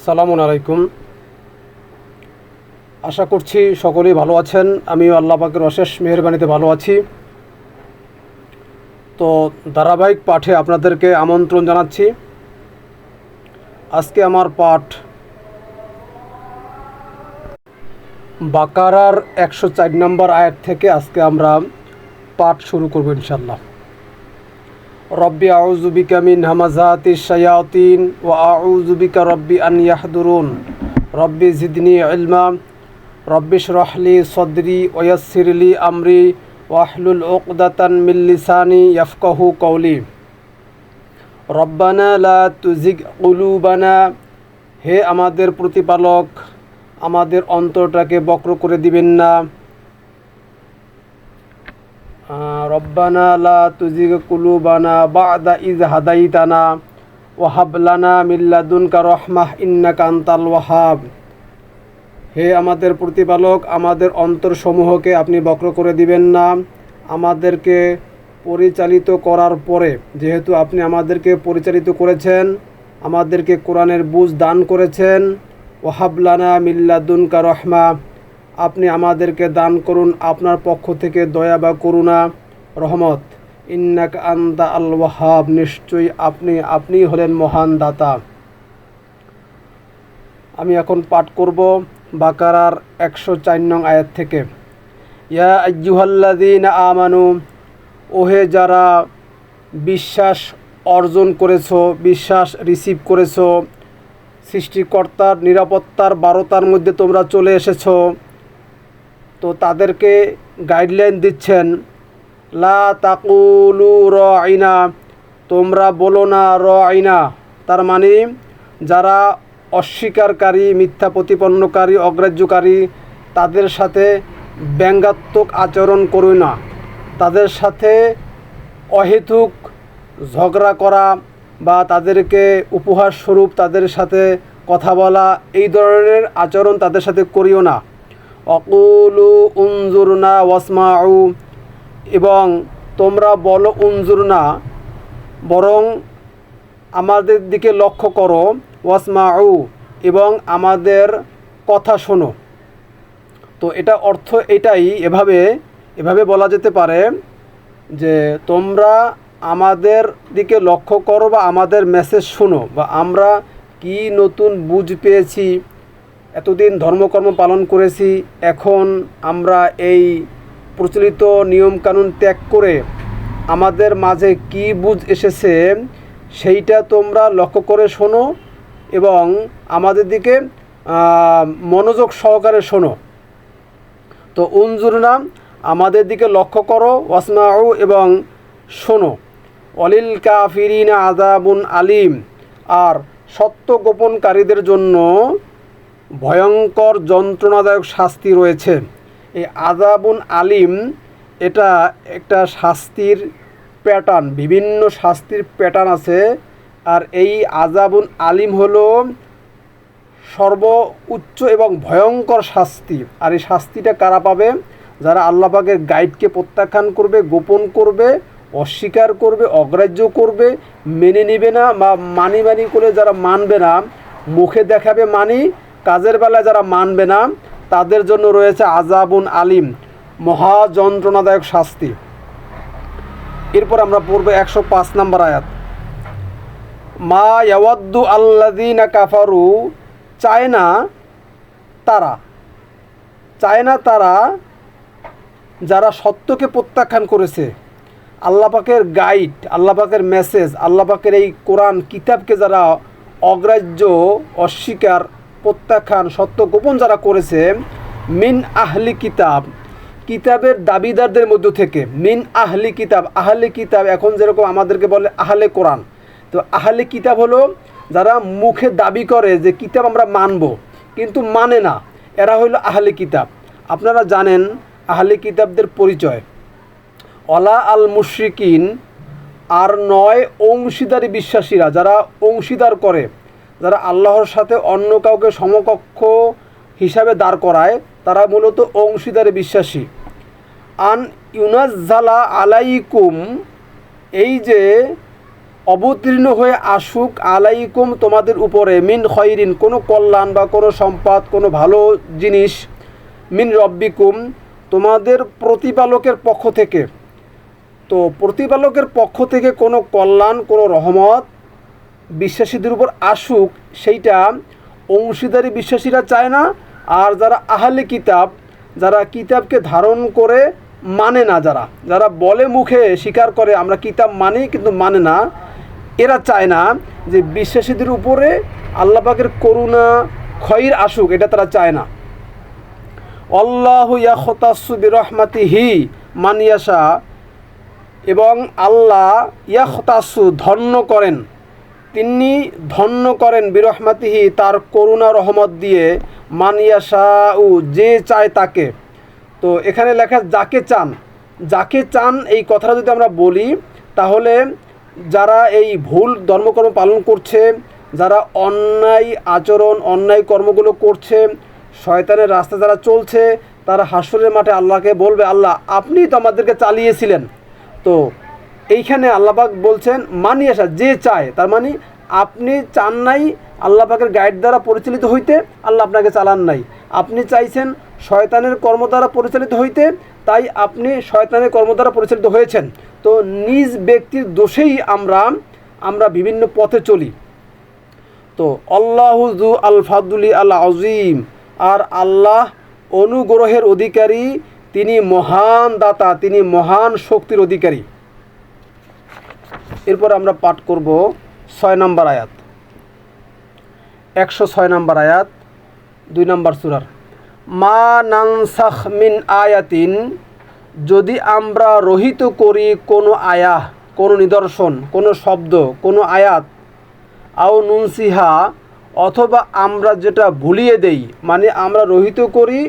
আসসালামু আলাইকুম। আশা করছি সকলেই ভালো আছেন। আমিও আল্লাহ পাকের অশেষ মেহেরবানিতে ভালো আছি। তো ধারাবাহিক পাঠে আপনাদেরকে আমন্ত্রণ জানাচ্ছি। আজকে আমার পাঠ বাকারার 104 নম্বর আয়াত থেকে আজকে আমরা পাঠ শুরু করব ইনশাআল্লাহ। রব্বি আউযু বিকা মিন হামাযাতিশ শায়াতিন ওয়া আউযু বিকা রব্বি আন ইয়াহদুরুন রব্বি জিদনি ইলমা রব্বি ইশরাহ লি সাদরি ওয়া ইয়াসসির লি আমরি ওয়াহলুল উকদাতান মিন লিসানি ইয়াফকাহু কওলি। রব্বানা লা তুজিগ কুলুবানা, হে আমাদের প্রতিপালক, আমাদের অন্তরটাকে বক্র করে দিবেন না। রব্বানা লা তুজিগ কুলুবানা বা'দা ইয হাদাইতানা ওয়া হাব লানা মিন লাদুনকা রাহমাহ ইন্নাকা আনতাল ওয়াহাব। হে আমাদের প্রতিপালক, আমাদের অন্তরসমূহকে আপনি বক্র করে দিবেন না। আমাদেরকে পরিচালিত করার পরে, যেহেতু আপনি আমাদেরকে পরিচালিত করেছেন, আমাদেরকে কোরআনের বুঝ দান করেছেন, ওয়া হাব লানা মিন লাদুনকা রাহমা, আপনি আমাদেরকে দান করুন আপনার পক্ষ থেকে দয়া বা করুণা, রহমত। ইন্নাকা আনতা আল ওয়াহাব, নিশ্চয়ই আপনি হলেন মহান দাতা। আমি এখন পাঠ করব বাকারার 104 নং আয়াত থেকে। ইয়া আইয়ুহাল্লাযীনা আমানু, ওহে যারা বিশ্বাস অর্জন করেছো, বিশ্বাস রিসিভ করেছো, সৃষ্টিকর্তার নিরাপত্তার বারতার মধ্যে তোমরা চলে এসেছো, তো তাদেরকে গাইডলাইন দিচ্ছেন। লা তাকুলু রাইনা, তোমরা বলো না রাইনা, তার মানে যারা অস্বীকারী, মিথ্যা প্রতিপন্নকারী, অগ্রাহ্যকারী, তাদের সাথে ব্যঙ্গাত্মক আচরণ করো না। তাদের সাথে অহেতুক ঝগড়া করা বা তাদেরকে উপহার স্বরূপ তাদের সাথে কথা বলা, এই ধরনের আচরণ তাদের সাথে করিও না। অকুলু উনজুরনা ওয়াসমাউ, এবং তোমরা বলো উনজুরনা, বরং আমাদের দিকে লক্ষ্য করো, ওয়াসমাউ, এবং আমাদের কথা শোনো। তো এটা অর্থ এটাই, এভাবে বলা যেতে পারে যে তোমরা আমাদের দিকে লক্ষ্য করো বা আমাদের মেসেজ শোনো, বা আমরা কি নতুন বুঝ পেয়েছি, এতদিন ধর্মকর্ম পালন করেছি, এখন আমরা এই প্রচলিত নিয়মকানুন ত্যাগ করে আমাদের মাঝে কি বুঝ এসেছে সেইটা তোমরা লক্ষ্য করে শোনো এবং আমাদের দিকে মনোযোগ সহকারে শোনো। তো উনজুরনা, আমাদের দিকে লক্ষ্য করো, ওয়াসমাউ, এবং শোনো। অলিল কাফিরিনা আযাবুন আলিম, আর সত্য গোপনকারীদের জন্য ভয়ঙ্কর যন্ত্রণাদায়ক শাস্তি রয়েছে। এই আযাবুন আলিম, এটা একটা শাস্তির প্যাটার্ন, বিভিন্ন শাস্তির প্যাটার্ন আছে। আর এই আযাবুন আলিম হলো সর্বোচ্চ এবং ভয়ঙ্কর শাস্তি। আর এই শাস্তিটা কারা পাবে? যারা আল্লাহ পাকের গাইডকে প্রত্যাখ্যান করবে, গোপন করবে, অস্বীকার করবে, অগ্রাহ্য করবে, মেনে নেবে না, বা মানি করে যারা মানবে না, মুখে দেখাবে মানি, কাজের বেলায় যারা মানবে না, তাদের জন্য রয়েছে আযাবুন আলিম, মহা যন্ত্রণাদায়ক শাস্তি। এরপর আমরা পড়ব 105 নম্বর আয়াত। মা ইয়াওয়াদ্দু আল্লাযীনা কাফারু, চায় না তারা যারা সত্যকে প্রত্যাখ্যান করেছে, আল্লাহ পাকের গাইড, আল্লাহ পাকের মেসেজ, আল্লাহ পাকের এই কোরআন কিতাবকে যারা অগ্রাহ্য, অস্বীকার, প্রত্যাখ্যান, সত্য গোপন যারা করেছে, মিন আহলি কিতাব, কিতাবের দাবিদারদের মধ্য থেকে। মিন আহলি কিতাব, আহলি কিতাব এখন যেরকম আমাদেরকে বলে আহলে কোরআন, তো আহলি কিতাব হলো যারা মুখে দাবি করে যে কিতাব আমরা মানব কিন্তু মানে না, এরা হইল আহলি কিতাব। আপনারা জানেন আহলি কিতাবদের পরিচয়। ওয়ালা আল মুশরিকিন, আর নয় অংশীদারি বিশ্বাসীরা, যারা অংশীদার করে, যারা আল্লাহর সাথে অন্য কাউকে সমকক্ষ হিসাবে দাঁড় করায়, তারা মূলত অংশীদারি বিশ্বাসী। আন ইউনাজ্জালা আলাইকুম, এই যে অবতীর্ণ হয়ে আসুক আলাইকুম তোমাদের উপরে মিন খৈরিন কোনো কল্যাণ বা কোনো সম্পদ কোনো ভালো জিনিস মিন রব্বিকুম তোমাদের প্রতিপালকের পক্ষ থেকে। তো প্রতিপালকের পক্ষ থেকে কোনো কল্যাণ কোনো রহমত বিশ্বাসীদের উপর আসুক সেইটা অংশীদারি বিশ্বাসীরা চায় না। আর যারা আহলে কিতাব যারা কিতাবকে ধারণ করে মানে না, যারা বলে মুখে স্বীকার করে আমরা কিতাব মানি কিন্তু মানে না, এরা চায় না যে বিশ্বাসীদের উপরে আল্লাহ পাকের করুণা খৈর আসুক, এটা তারা চায় না। আল্লাহু ইয়াখতাসু বিরহমাতিহি মান ইয়াশা এবং আল্লাহ ইয়াখতাসু ধন্য করেন, তিনি ধন্য করেন বিরহমাতিহি তার করুণা রহমত দিয়ে মান ইয়াশাউ যে চায় তাকে। তো এখানে লেখা যাকে চান এই কথাটা যদি আমরা বলি তাহলে যারা এই ভুল ধর্মকর্ম পালন করছে, যারা অন্যায় আচরণ অন্যায় কর্মগুলো করছে, শয়তানের রাস্তা যারা চলছে, তারা হাসরের মাঠে আল্লাহকে বলবে আল্লাহ আপনি তো আমাদেরকে চালিয়েছিলেন। তো এইখানে আল্লাহ পাক বলছেন মানি আসা যে চায়, তার মানে আপনি চান নাই আল্লাহ পাকের গাইড দ্বারা পরিচালিত হইতে, আল্লাহ আপনাকে চালান নাই। আপনি চাইছেন শয়তানের কর্ম দ্বারা পরিচালিত হইতে, তাই আপনি শয়তানের কর্ম দ্বারা পরিচালিত হয়েছেন। তো নিজ ব্যক্তির দোষেই আমরা বিভিন্ন পথে চলি। তো আল্লাহু যু আল ফাদুলি আল আজিম, আর আল্লাহ অনুগ্রহের অধিকারী, তিনি মহান দাতা, তিনি মহান শক্তির অধিকারী। এরপর আমরা পাঠ করব 6 নম্বর আয়াত, 106 নম্বর আয়াত 2 নম্বর সূরার। মা নানসাখ মিন আয়াতিন, যদি আমরা রহিত করি কোনো আয়াহ কোনো নিদর্শন কোনো শব্দ কোনো আয়াত, আও নুনসিহা অথবা আমরা যেটা ভুলিয়ে দেই, মানে আমরা রহিত করি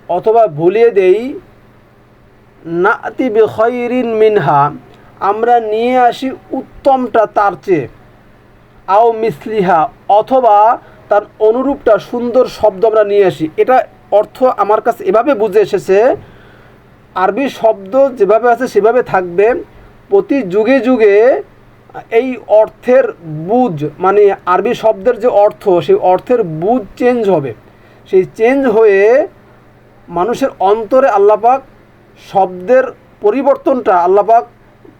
অথবা ভুলিয়ে দেই, নাতি বিখাইরিন মিনহা আমরা নিয়ে আসি উত্তমটা তার চেয়ে, আও মিসলিহা অথবা তার অনুরূপটা সুন্দর শব্দ আমরা নিয়ে আসি। এটা অর্থ আমার কাছে এভাবে বুঝে এসেছে, আরবি শব্দ যেভাবে আছে সেভাবে থাকবে, প্রতি যুগে যুগে এই অর্থের বুঝ মানে আরবি শব্দের যে অর্থ সেই অর্থের বুঝ চেঞ্জ হবে। সেই চেঞ্জ হয়ে মানুষের অন্তরে আল্লাপাক শব্দের পরিবর্তনটা আল্লাপাক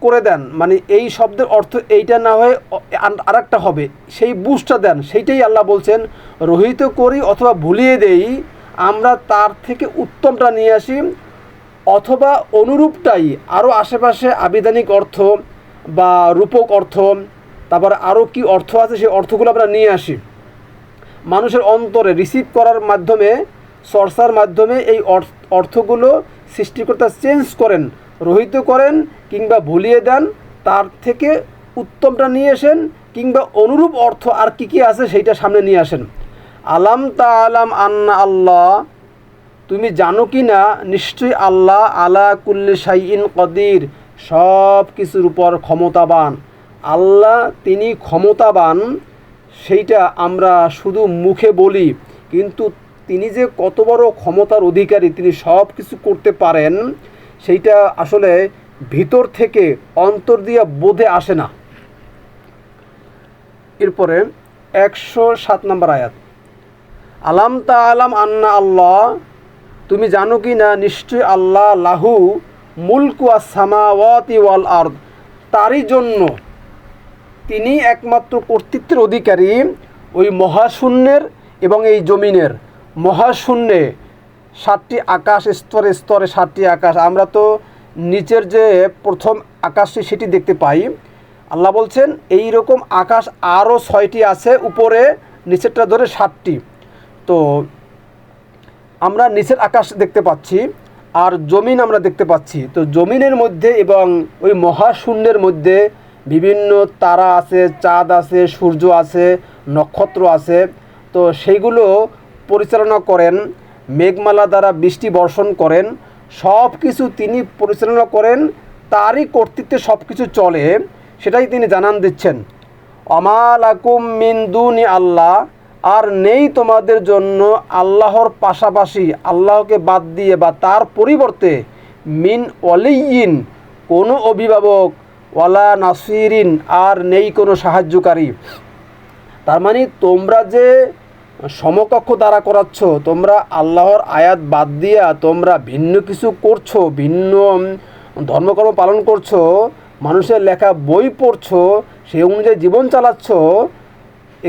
করে দেন, মানে এই শব্দের অর্থ এইটা না হয়ে আরেকটা হবে, সেই বুঝটা দেন। সেইটাই আল্লাহ বলছেন রহিত করি অথবা ভুলিয়ে দেই, আমরা তার থেকে উত্তমটা নিয়ে আসি অথবা অনুরূপটাই আরও আশেপাশে আবিধানিক অর্থ বা রূপক অর্থ, তারপর আরও কি অর্থ আছে সেই অর্থগুলো আমরা নিয়ে আসি। মানুষের অন্তরে রিসিভ করার মাধ্যমে চর্চার মাধ্যমে এই অর্থগুলো সৃষ্টিকর্তা চেঞ্জ করেন, রহিত করেন কিংবা ভুলিয়ে দেন, তার থেকে উত্তমটা নিয়ে আসেন কিংবা অনুরূপ অর্থ আর কি কি আছে সেইটা সামনে নিয়ে আসেন। আলাম তাআলাম আন্না আল্লাহ, তুমি জানো কি না নিশ্চয়ই আল্লাহ আলা কুল্লি শাইইন কদির, সব কিছুর উপর ক্ষমতাবান। আল্লাহ তিনি ক্ষমতাবান সেইটা আমরা শুধু মুখে বলি, কিন্তু তিনি যে কত বড় ক্ষমতার অধিকারী, তিনি সব কিছু করতে পারেন সেইটা আসলে ভিতর থেকে অন্তর দিয়ে বোধে আসে না। এরপরে 107 নম্বর আয়াত, আলাম তাআলাম আন্না আল্লাহ, তুমি জানো কি না নিশ্চয়ই আল্লাহ লাহু মুলকু আস-সামাওয়াতি ওয়াল আরদ, তারই জন্য তিনি একমাত্র কর্তৃত্বের অধিকারী ওই মহাশূন্যের এবং এই জমিনের। মহাশূন্যে 7টি আকাশ, স্তরে স্তরে 7টি আকাশ, আমরা তো নিচের যে প্রথম আকাশটি সেটি দেখতে পাই। আল্লাহ বলছেন এই রকম আকাশ আরও 6টি আছে, উপরে নিচেরটা ধরে 7টি। তো আমরা নিচের আকাশ দেখতে পাচ্ছি আর জমিন আমরা দেখতে পাচ্ছি। তো জমিনের মধ্যে এবং ওই মহাশূন্যের মধ্যে বিভিন্ন তারা আছে, চাঁদ আছে, সূর্য আছে, নক্ষত্র আছে। তো সেইগুলো পরিচালনা করেন, মেঘমালা দ্বারা বৃষ্টি বর্ষণ করেন, সব কিছু তিনি পরিচালনা করেন, তারই কর্তৃত্বে সব কিছু চলে, সেটাই তিনি জানান দিচ্ছেন। আমা লাকুম মিন দুনি আল্লাহ, আর নেই তোমাদের জন্য আল্লাহর পাশাপাশি আল্লাহকে বাদ দিয়ে বা তার পরিবর্তে মিন ওয়ালিয়িন কোনো অভিভাবক ওয়ালা নাসিরিন, আর নেই কোনো সাহায্যকারী। তার মানে তোমরা যে সমকক্ষ দ্বারা করাচ্ছ, তোমরা আল্লাহর আয়াত বাদ দিয়া তোমরা ভিন্ন কিছু করছো, ভিন্ন ধর্মকর্ম পালন করছো, মানুষের লেখা বই পড়ছো, সেই অনুযায়ী জীবন চালাচ্ছ।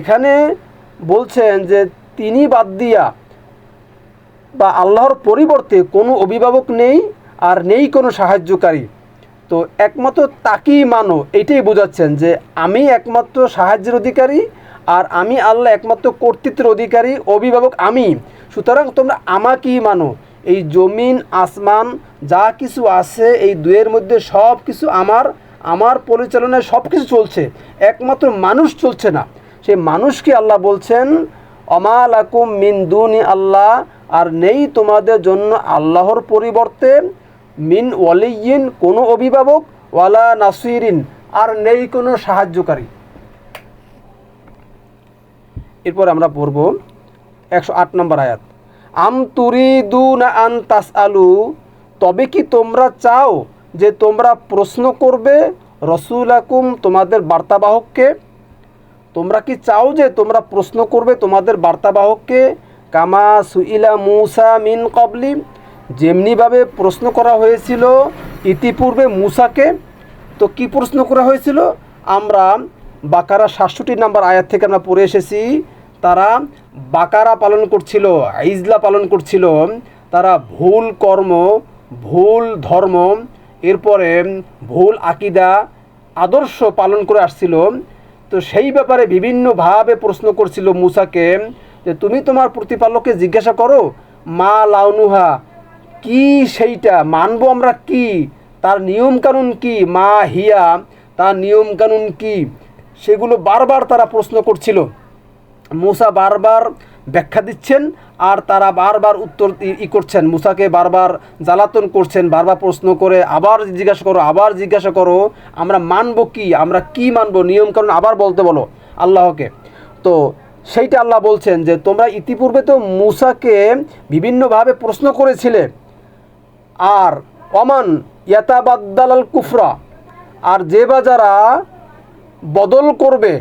এখানে বলছেন যে তিনি বাদ দিয়া বা আল্লাহর পরিবর্তে কোনো অভিভাবক নেই আর নেই কোনো সাহায্যকারী। তো একমাত্র তাকেই মানো, এইটাই বোঝাচ্ছেন যে আমি একমাত্র সাহায্যের অধিকারী আর আমি আল্লাহ একমাত্র কর্তৃত্বের অধিকারী, অভিভাবক আমি। সুতরাং তোমরা আমাকেই মানো। এই জমিন আসমান যা কিছু আছে এই দুয়ের মধ্যে সব কিছু আমার পরিচালনায় সব কিছু চলছে, একমাত্র মানুষ চলছে না। সেই মানুষকে আল্লাহ বলছেন অমা লাকুম মিন দুনি আল্লাহ, আর নেই তোমাদের জন্য আল্লাহর পরিবর্তে মিন ওয়ালিয়িন কোনো অভিভাবক, ওয়ালা নাসিরিন আর নেই কোনো সাহায্যকারী। এরপর আমরা পড়ব 108 নম্বর আয়াত। আম তুরিদুনা আন তাসআলু, তবে কি তোমরা চাও যে তোমরা প্রশ্ন করবে রসুলাকুম তোমাদের বার্তাবাহককে? তোমরা কি চাও যে তোমরা প্রশ্ন করবে তোমাদের বার্তাবাহককে? কামা সুইলা মুসা মিন কবলি, যেমনিভাবে প্রশ্ন করা হয়েছিল ইতিপূর্বে মুসাকে। তো কি প্রশ্ন করা হয়েছিল? আমরা বাকারা 67 নম্বর আয়াত থেকে আমরা পড়ে এসেছি। তারা বাকারা পালন করছিল, ইজলা পালন করছিল, তারা ভুল কর্ম, ভুল ধর্ম, এরপরে ভুল আকিদা আদর্শ পালন করে আসছিল। তো সেই ব্যাপারে বিভিন্নভাবে প্রশ্ন করছিল মুসাকে যে তুমি তোমার প্রতিপালককে জিজ্ঞাসা করো মা লাউনুহা, কি সেইটা মানবো আমরা, কি তার নিয়মকানুন কি, মা হিয়া তার নিয়মকানুন কি, সেগুলো বারবার তারা প্রশ্ন করছিল। মুসা বারবার ব্যাখ্যা দিচ্ছেন আর তারা বারবার উত্তর করছেন, মুসাকে বারবার জ্বালাতন করছেন, বারবার প্রশ্ন করে আবার জিজ্ঞাসা করো, আবার জিজ্ঞাসা করো, আমরা মানবো কি, আমরা কি মানবো, নিয়মকানুন আবার বলতে বলো আল্লাহকে। তো সেইটা আল্লাহ বলছেন যে তোমরা ইতিপূর্বে তো মুসাকে বিভিন্নভাবে প্রশ্ন করেছিলে। আর অমান ইয়াতাবাদ্দাল আল কুফরা, আর যে বা যারা বদল করবে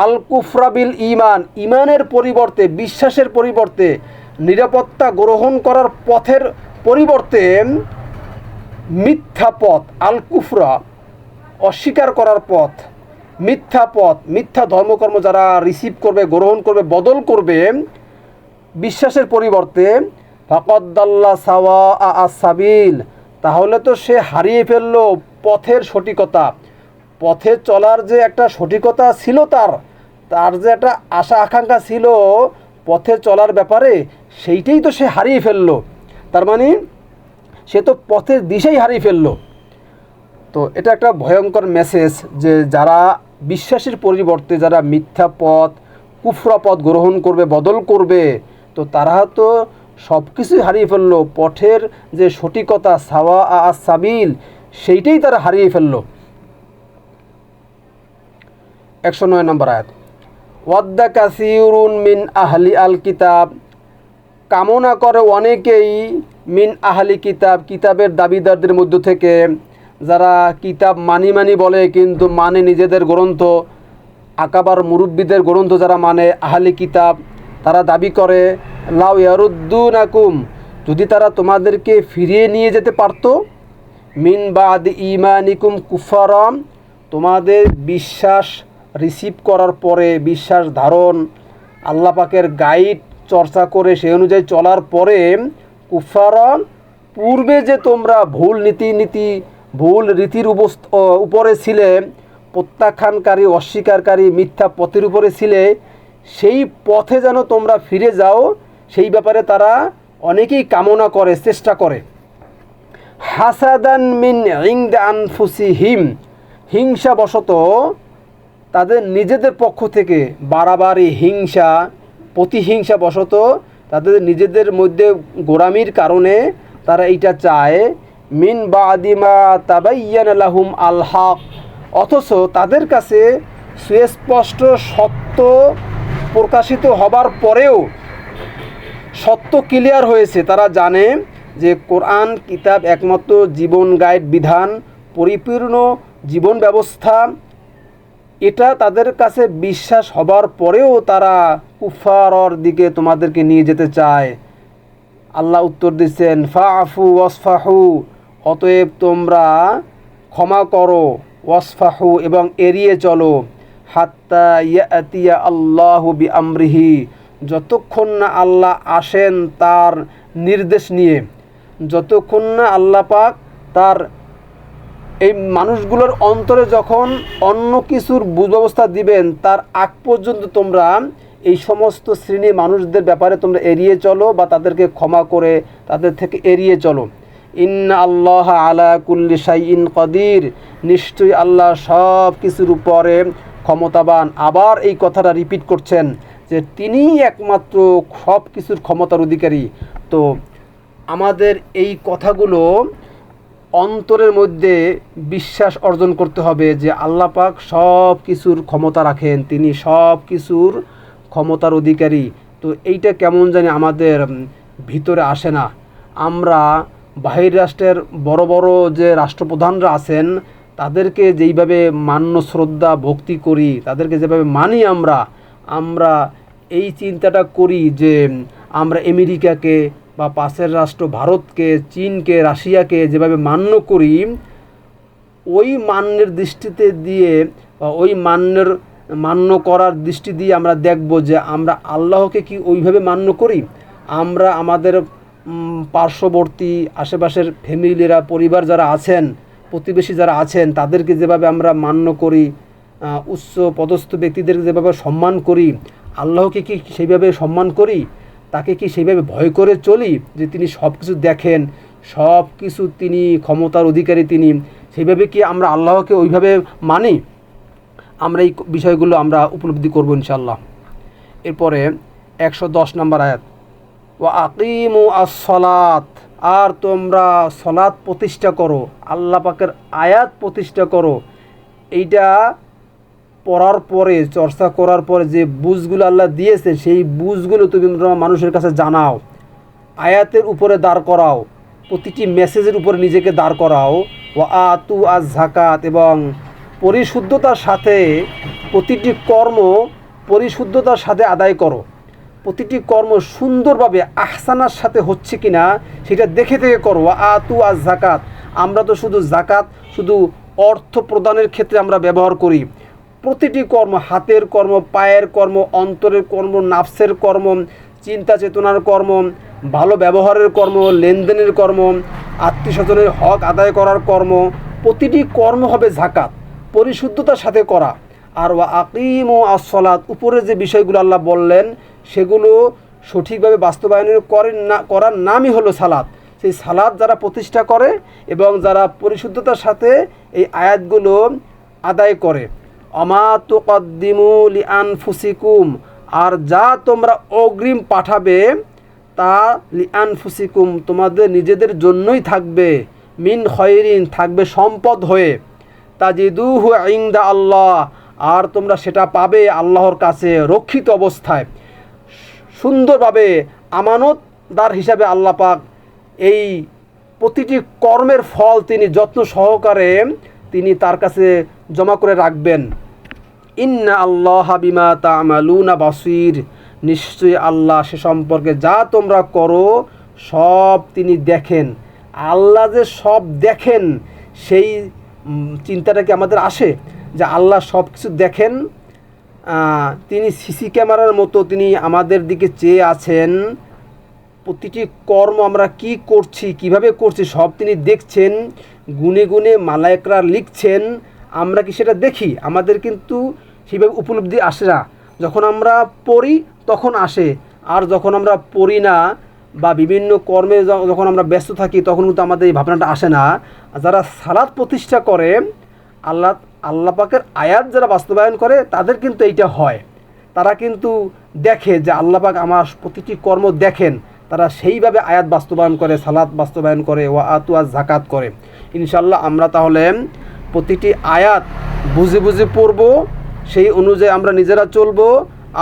আল কুফরা বিল ইমান, ইমানের পরিবর্তে, বিশ্বাসের পরিবর্তে, নিরাপত্তা গ্রহণ করার পথের পরিবর্তে মিথ্যা পথ, আল কুফরা অস্বীকার করার পথ, মিথ্যা পথ, মিথ্যা ধর্মকর্ম যারা রিসিভ করবে, গ্রহণ করবে, বদল করবে বিশ্বাসের পরিবর্তে, ফাকাদ্দাল্লা সাওয়া আসাবিল, তাহলে তো সে হারিয়ে ফেললো পথের সঠিকতা। পথে চলার যে একটা সঠিকতা ছিল, তার যে একটা আশা আকাঙ্ক্ষা ছিল পথে চলার ব্যাপারে, সেইটাই তো সে হারিয়ে ফেললো। তার মানে সে তো পথের দিশাই হারিয়ে ফেললো। তো এটা একটা ভয়ঙ্কর মেসেজ যে যারা বিশ্বাসের পরিবর্তে যারা মিথ্যা পথ, কুফরা পথ গ্রহণ করবে, বদল করবে, তো তারা তো সব কিছুই হারিয়ে ফেললো। পথের যে সঠিকতা সাওয়া সাবিল, সেইটাই তারা হারিয়ে ফেললো। 109 নম্বর আয়াত। ওয়াদ্দা কাসিরুন মিন আহলি আল কিতাব, কামনা করে অনেকেই মিন আহলি কিতাব, কিতাবের দাবিদারদের মধ্য থেকে, যারা কিতাব মানি বলে কিন্তু মানে নিজেদের গ্রন্থ, আকাবার মুরব্বীদের গ্রন্থ যারা মানে আহলি কিতাব, তারা দাবি করে লাউ ইয়ারুদ্দুনাকুম, যদি তারা তোমাদেরকে ফিরিয়ে নিয়ে যেতে পারতো, মিন বাদ ইমানিকুম কুফারাম, তোমাদের বিশ্বাস রিসিভ করার পরে, বিশ্বাস ধারণ, আল্লাহ পাকের গাইড চর্চা করে সেই অনুযায়ী চলার পরে, কুফারান পূর্বে যে তোমরা ভুল নীতি ভুল রীতির উপরে ছিলে, প্রত্যাখ্যানকারী, অস্বীকারী, মিথ্যা পথের উপরে ছিলে, সেই পথে যেন তোমরা ফিরে যাও, সেই ব্যাপারে তারা অনেকেই কামনা করে, চেষ্টা করে। হাসাদান মিন ইনদা আনফুসিহিম, হিংসাবশত তাদের নিজেদের পক্ষ থেকে, বাড়াবাড়ি হিংসা, প্রতিহিংসাবশত তাদের নিজেদের মধ্যে গোড়ামির কারণে তারা এইটা চায়। মিন বাদিমা তাবাইয়ানা লাহুম আল হক, অথচ তাদের কাছে সুস্পষ্ট সত্য প্রকাশিত হবার পরেও, সত্য ক্লিয়ার হয়েছে, তারা জানে যে কোরআন কিতাব একমাত্র জীবন গাইড বিধান, পরিপূর্ণ জীবন ব্যবস্থা, এটা তাদের কাছে বিশ্বাস হবার পরেও তারা কুফারর দিকে তোমাদেরকে নিয়ে যেতে চায়। আল্লাহ উত্তর দিচ্ছেন ফাআফু ওয়াসফাহু, অতএব তোমরা ক্ষমা করো, ওয়াসফাহু এবং এড়িয়ে চলো, হাত্তা ইয়াতিয়া আল্লাহু বিআমরিহি, যতক্ষণ না আল্লাহ আসেন তার নির্দেশ নিয়ে, যতক্ষণ না আল্লাহ পাক তার এই মানুষগুলোর অন্তরে যখন অন্য কিছুর ব্যবস্থা দিবেন, তার আগ পর্যন্ত তোমরা এই সমস্ত শ্রেণী মানুষদের ব্যাপারে তোমরা এড়িয়ে চলো বা তাদেরকে ক্ষমা করে তাদের থেকে এড়িয়ে চলো। ইন্না আল্লাহ আলা কুল্লি শাইইন কাদির, নিশ্চয়ই আল্লাহ সব কিছুর উপরে ক্ষমতাবান। আবার এই কথাটা রিপিট করছেন যে তিনিই একমাত্র সব কিছুর ক্ষমতার অধিকারী। তো আমাদের এই কথাগুলো অন্তরের মধ্যে বিশ্বাস অর্জন করতে হবে যে আল্লাহ পাক সব কিছুর ক্ষমতা রাখেন, তিনি সব কিছুর ক্ষমতার অধিকারী। তো এইটা কেমন জানি আমাদের ভিতরে আসে না। আমরা বাহির রাষ্ট্রের বড় বড় যে রাষ্ট্রপ্রধানরা আছেন তাদেরকে যেইভাবে মান্য শ্রদ্ধা ভক্তি করি, তাদেরকে যেভাবে মানি আমরা এই চিন্তাটা করি যে আমরা আমেরিকাকে বা পাশের রাষ্ট্র ভারতকে, চীনকে, রাশিয়াকে যেভাবে মান্য করি, ওই মান্যের দৃষ্টিতে দিয়ে বা ওই মান্য করার দৃষ্টি দিয়ে আমরা দেখব যে আমরা আল্লাহকে কি ওইভাবে মান্য করি। আমরা আমাদের পার্শ্ববর্তী আশেপাশের ফ্যামিলিরা, পরিবার যারা আছেন, প্রতিবেশী যারা আছেন, তাদেরকে যেভাবে আমরা মান্য করি, উচ্চ পদস্থ ব্যক্তিদেরকে যেভাবে সম্মান করি, আল্লাহকে কি সেইভাবে সম্মান করি, তাকে কি সেইভাবে ভয় করে চলি যে তিনি সব কিছু দেখেন, সব কিছু তিনি ক্ষমতার অধিকারী, তিনি সেইভাবে কি আমরা আল্লাহকে ওইভাবে মানি? আমরা এই বিষয়গুলো আমরা উপলব্ধি করব ইনশাআল্লাহ। এরপরে 110 নম্বর আয়াত, ওয়া আকিমু আস-সালাত, আর তোমরা সলাত প্রতিষ্ঠা করো, আল্লাহ পাকের আয়াত প্রতিষ্ঠা করো। এইটা পড়ার পরে, চর্চা করার পরে যে বুঝগুলো আল্লাহ দিয়েছে সেই বুঝগুলো তুমি মানুষের কাছে জানাও, আয়াতের উপরে দাঁড় করাও, প্রতিটি মেসেজের উপরে নিজেকে দাঁড় করাও। ওয়া আতু আজ যাকাত, এবং পরিশুদ্ধতার সাথে প্রতিটি কর্ম পরিশুদ্ধতার সাথে আদায় করো। প্রতিটি কর্ম সুন্দরভাবে আহসানার সাথে হচ্ছে কি না সেটা দেখে দেখে করো। ওয়া আতু আজ যাকাত, আমরা তো শুধু যাকাত শুধু অর্থ প্রদানের ক্ষেত্রে আমরা ব্যবহার করি। প্রতিটি কর্ম, হাতের কর্ম, পায়ের কর্ম, অন্তরের কর্ম, নাফসের কর্ম, চিন্তা চেতনার কর্ম, ভালো ব্যবহারের কর্ম, লেনদেনের কর্ম, আত্মীয়স্বজনের হক আদায় করার কর্ম, প্রতিটি কর্ম হবে যাকাত, পরিশুদ্ধতার সাথে করা। আর ওয়া আকিমু আস-সালাত, উপরে যে বিষয়গুলো আল্লাহ বললেন সেগুলো সঠিকভাবে বাস্তবায়ন করার নামই হলো সালাত। সেই সালাত যারা প্রতিষ্ঠা করে এবং যারা পরিশুদ্ধতার সাথে এই আয়াতগুলো আদায় করে, আমা তুকাদ্দিমু লিআনফুসিকুম, আর যা তোমরা অগ্রিম পাঠাবে তা লিআনফুসিকুম, তোমাদের নিজেদের জন্যই থাকবে, মিন খয়রিন, থাকবে সম্পদ হয়ে, তাজিদুহু ইনদা আল্লাহ, আর তোমরা সেটা পাবে আল্লাহর কাছে রক্ষিত অবস্থায়, সুন্দরভাবে আমানতদার হিসাবে আল্লাহ পাক এই প্রতিটি কর্মের ফল তিনি যত্ন সহকারে তিনি তার কাছে জমা করে রাখবেন। ইন্না আল্লাহ বিমা তা'মালুনা বাসীর, নিশ্চয়ই আল্লাহ সে সম্পর্কে যা তোমরা করো সব তিনি দেখেন। আল্লাহ যে সব দেখেন সেই চিন্তাটা কি আমাদের আসে যে আল্লাহ সব কিছু দেখেন? তিনি সিসি ক্যামেরার মতো তিনি আমাদের দিকে চেয়ে আছেন। প্রতিটি কর্ম আমরা কি করছি, কিভাবে করছি সব তিনি দেখছেন, গুনে গুনে মালায়েকরা লিখছেন। আমরা কি সেটা দেখি? আমাদের কিন্তু সেইভাবে উপলব্ধি আসে না। যখন আমরা পড়ি তখন আসে, আর যখন আমরা পড়ি না বা বিভিন্ন কর্মে যখন আমরা ব্যস্ত থাকি তখন কিন্তু আমাদের এই ভাবনাটা আসে না। যারা সালাত প্রতিষ্ঠা করে, আল্লাহ পাকের আয়াত যারা বাস্তবায়ন করে তাদের কিন্তু এইটা হয়। তারা কিন্তু দেখে যে আল্লাহ পাক আমার প্রতিটি কর্ম দেখেন, তারা সেইভাবে আয়াত বাস্তবায়ন করে, সালাত বাস্তবায়ন করে, ওয়া আতু আজ যাকাত করে। ইনশাআল্লাহ আমরা তাহলে প্রতিটি আয়াত বুঝে বুঝে পড়ব, সেই অনুযায়ী আমরা নিজেরা চলব,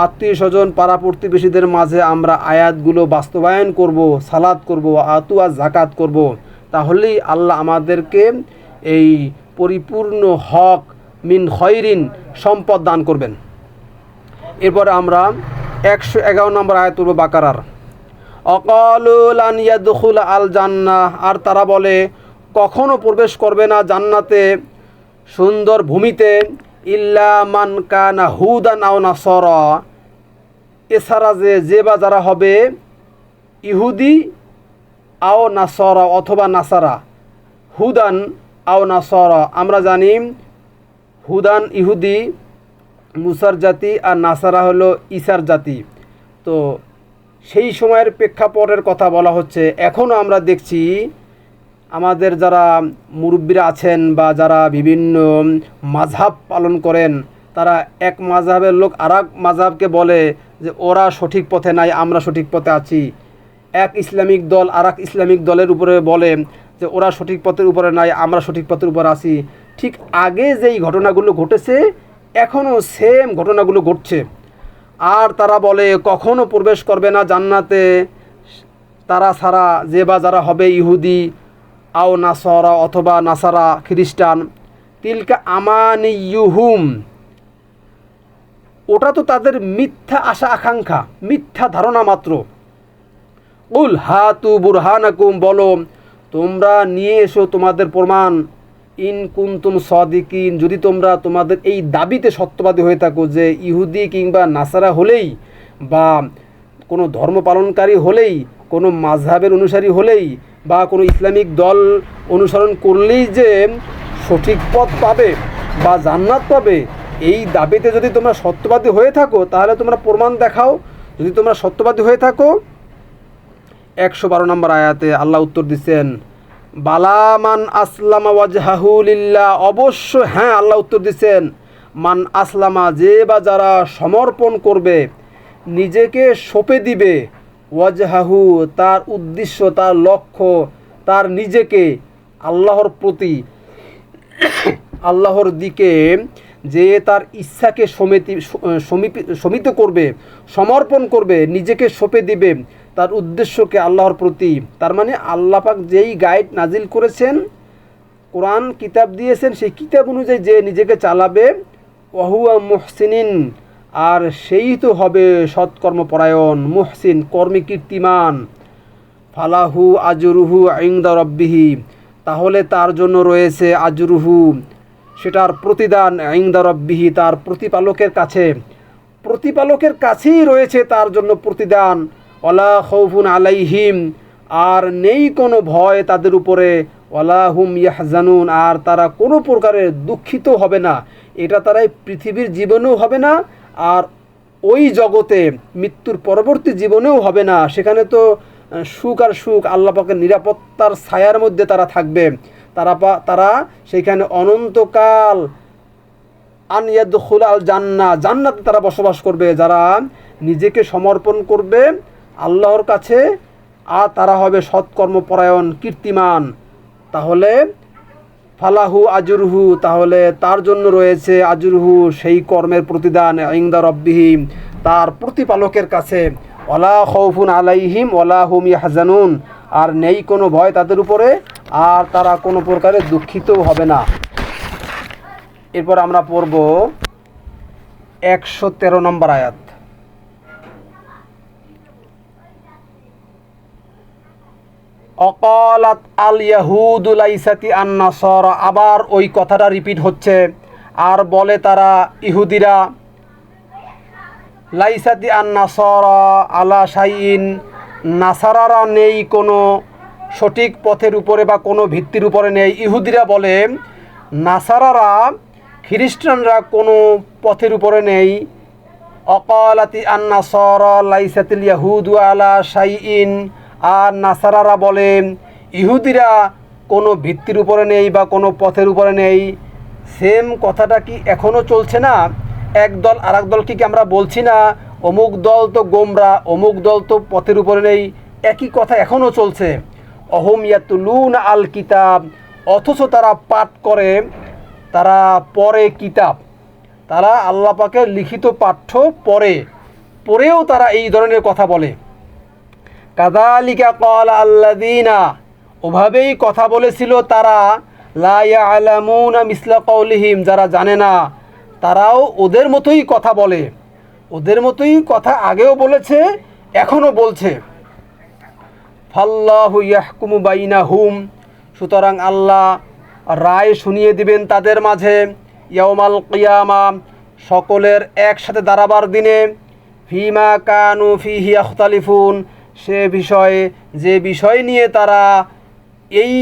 আত্মীয় স্বজন পাড়া প্রতিবেশীদের মাঝে আমরা আয়াতগুলো বাস্তবায়ন করব, সালাত করব, আতু আজ যাকাত করব। তাহলেই আল্লাহ আমাদেরকে এই পরিপূর্ণ হক মিন খৈরিন সম্পদ দান করবেন। এরপরে আমরা 111 নম্বর আয়াত পড়ব বাকারার। অকালু লান ইয়াদখুল আল জান্নাহ, আর তারা বলে কখনো প্রবেশ করবে না জান্নাতে সুন্দর ভূমিতে ইল্লা মান কানা হুদান আও নাসারা, এছাড়া যে বা যারা হবে ইহুদি আও নাসারা অথবা নাসারা। হুদান আও নাসারা আমরা জানি হুদান ইহুদি মুসার জাতি আর নাসারা হলো ঈসার জাতি। তো সেই সময়ের প্রেক্ষাপটের কথা বলা হচ্ছে। এখনও আমরা দেখছি আমাদের যারা মুরব্বীরা আছেন বা যারা বিভিন্ন মাযহাব পালন করেন, তারা এক মাযহাবের লোক আর এক মাযহাবকে বলে যে ওরা সঠিক পথে নাই, আমরা সঠিক পথে আছি। এক ইসলামিক দল আর এক ইসলামিক দলের উপরে বলে যে ওরা সঠিক পথের উপরে নাই, আমরা সঠিক পথের উপর আছি। ঠিক আগে যেই ঘটনাগুলো ঘটেছে এখনও সেম ঘটনাগুলো ঘটছে। আর তারা বলে কখনো প্রবেশ করবে না জান্নাতে তারা ছাড়া যে বা যারা হবে ইহুদি আও নাসারা অথবা নাসারা খ্রিস্টান। তিলকা আমানিয়ুহুম, ওটা তো তাদের মিথ্যা আশা আকাঙ্ক্ষা, মিথ্যা ধারণা মাত্র। উল হাতু বুরহানাকুম, বলো তোমরা নিয়ে এসো তোমাদের প্রমাণ। ইন কুনতুম সাদিকিন, যদি তোমরা তোমাদের এই দাবিতে সত্যবাদী হয়ে থাকো যে ইহুদি কিংবা নাসারা হলেই বা কোনো ধর্ম পালনকারী হলেই, কোনো মাযহাবের অনুসারী হলেই বা কোনো ইসলামিক দল অনুসরণ করলেই যে সঠিক পথ পাবে বা জান্নাত পাবে, এই দাবিতে যদি তোমরা সত্যবাদী হয়ে থাকো তাহলে তোমরা প্রমাণ দেখাও। যদি তোমরা সত্যবাদী হয়ে থাকো 112 নম্বর আয়াতে আল্লাহ উত্তর দিচ্ছেন বালা মান আসলামা ওয়াজহাহু লিল্লাহ, অবশ্য হ্যাঁ আল্লাহ উত্তর দিচ্ছেন মান আসলামা, যে বা যারা সমর্পণ করবে, নিজেকে সঁপে দিবে, ওয়াজহাহু তার উদ্দেশ্য, তার লক্ষ্য, তার নিজেকে আল্লাহর প্রতি, আল্লাহর দিকে, যে তার ইচ্ছাকে সমিত করবে, সমর্পণ করবে, নিজেকে সঁপে দিবে তার উদ্দেশ্যকে আল্লাহর প্রতি। তার মানে আল্লাহ পাক যেই গাইড নাজিল করেছেন, কোরআন কিতাব দিয়েছেন, সেই কিতাব অনুযায়ী যে নিজেকে চালাবে ওয়াহুয়া মুহসিনিন, আর সেই তো হবে সৎকর্মপরায়ণ, মুহসিন কর্মে কীর্তিমান। ফালাহু আজরুহু ইনদা রাব্বিহি, তাহলে তার জন্য রয়েছে আজরুহু, সেটার প্রতিদান ইনদা রাব্বিহি, তার প্রতিপালকের কাছে, প্রতিপালকের কাছেই রয়েছে তার জন্য প্রতিদান। ওয়ালা খাউফুন আলাইহিম, আর নেই কোনো ভয় তাদের উপরে, ওয়ালা হুম ইয়াহজানুন, আর তারা কোনো প্রকারের দুঃখিত হবে না। এটা তারা পৃথিবীর জীবনেও হবে না, আর ওই জগতে মৃত্যুর পরবর্তী জীবনেও হবে না। সেখানে তো সুখ আর সুখ, আল্লাহ পাকের নিরাপত্তার ছায়ার মধ্যে তারা থাকবে। তারা সেইখানে অনন্তকাল আন ইয়াদখুল আল জান্নাহ, জান্নাতে তারা বসবাস করবে যারা নিজেকে সমর্পণ করবে আল্লাহর কাছে, আর তারা হবে সৎকর্মপরায়ণ কীর্তিমান। তাহলে ফালাহু আজরুহু, তাহলে তার জন্য রয়েছে আজরুহু, সেই কর্মের প্রতিদান ইনদা রাব্বিহি, তার প্রতিপালকের কাছে। ওয়ালা খাউফুন আলাইহিম ওয়ালা হুম ইয়াহজানুন, আর নেই কোনো ভয় তাদের উপরে, আর তারা কোনো প্রকারে দুঃখিতও হবে না। এরপর আমরা পড়ব 113 নম্বর আয়াত। অকালাত আল ইয়াহুদু লাইসাতি আন নাসারা, আবার ওই কথাটা রিপিট হচ্ছে। আর বলে তারা ইহুদিরা লাইসাতি আন নাসারা আলা শাইইন, নাসারারা নেই কোনো সঠিক পথের উপরে বা কোনো ভিত্তির উপরে নেই। ইহুদিরা বলে নাসারারা, খ্রিস্টানরা কোনো পথের উপরে নেই। অকালাতি আন নাসারা লাইসাতিল ইয়াহুদু আলা শাইইন, আর নাসারারা বলে ইহুদিরা কোনো ভিত্তির উপরে নেই বা কোনো পথের উপরে নেই। সেম কথাটা কি এখনও চলছে না? এক দল আর এক দলকে কি আমরা বলছি না অমুক দল তো গোমরা, অমুক দল তো পথের উপরে নেই? একই কথা এখনও চলছে। অহম ইয়াতুলুনা আল কিতাব, অথচ তারা পাঠ করে, তারা পড়ে কিতাব, তারা আল্লাহ পাকের লিখিত পাঠ্য পড়েও তারা এই ধরনের কথা বলে। কাযালিকা ক্বালা আল্লাযীনা, ওভাবেই কথা বলেছিল তারা লা ইয়ালামুনা মিসলা কাউলিহিম, যারা জানে না তারাও ওদের মতোই কথা বলে, ওদের মতোই কথা আগেও বলেছে এখনও বলছে। ফাল্লাহু ইয়াহকুমু বাইনাহুম, সুতরাং আল্লাহ রায় শুনিয়ে দিবেন তাদের মাঝে, ইয়াউমাল কিয়ামা, সকলের একসাথে দাঁড়াবার দিনে, ফিমা কানু ফিহি ইয়াখতালিফুন, সে বিষয়ে যে বিষয় নিয়ে তারা এই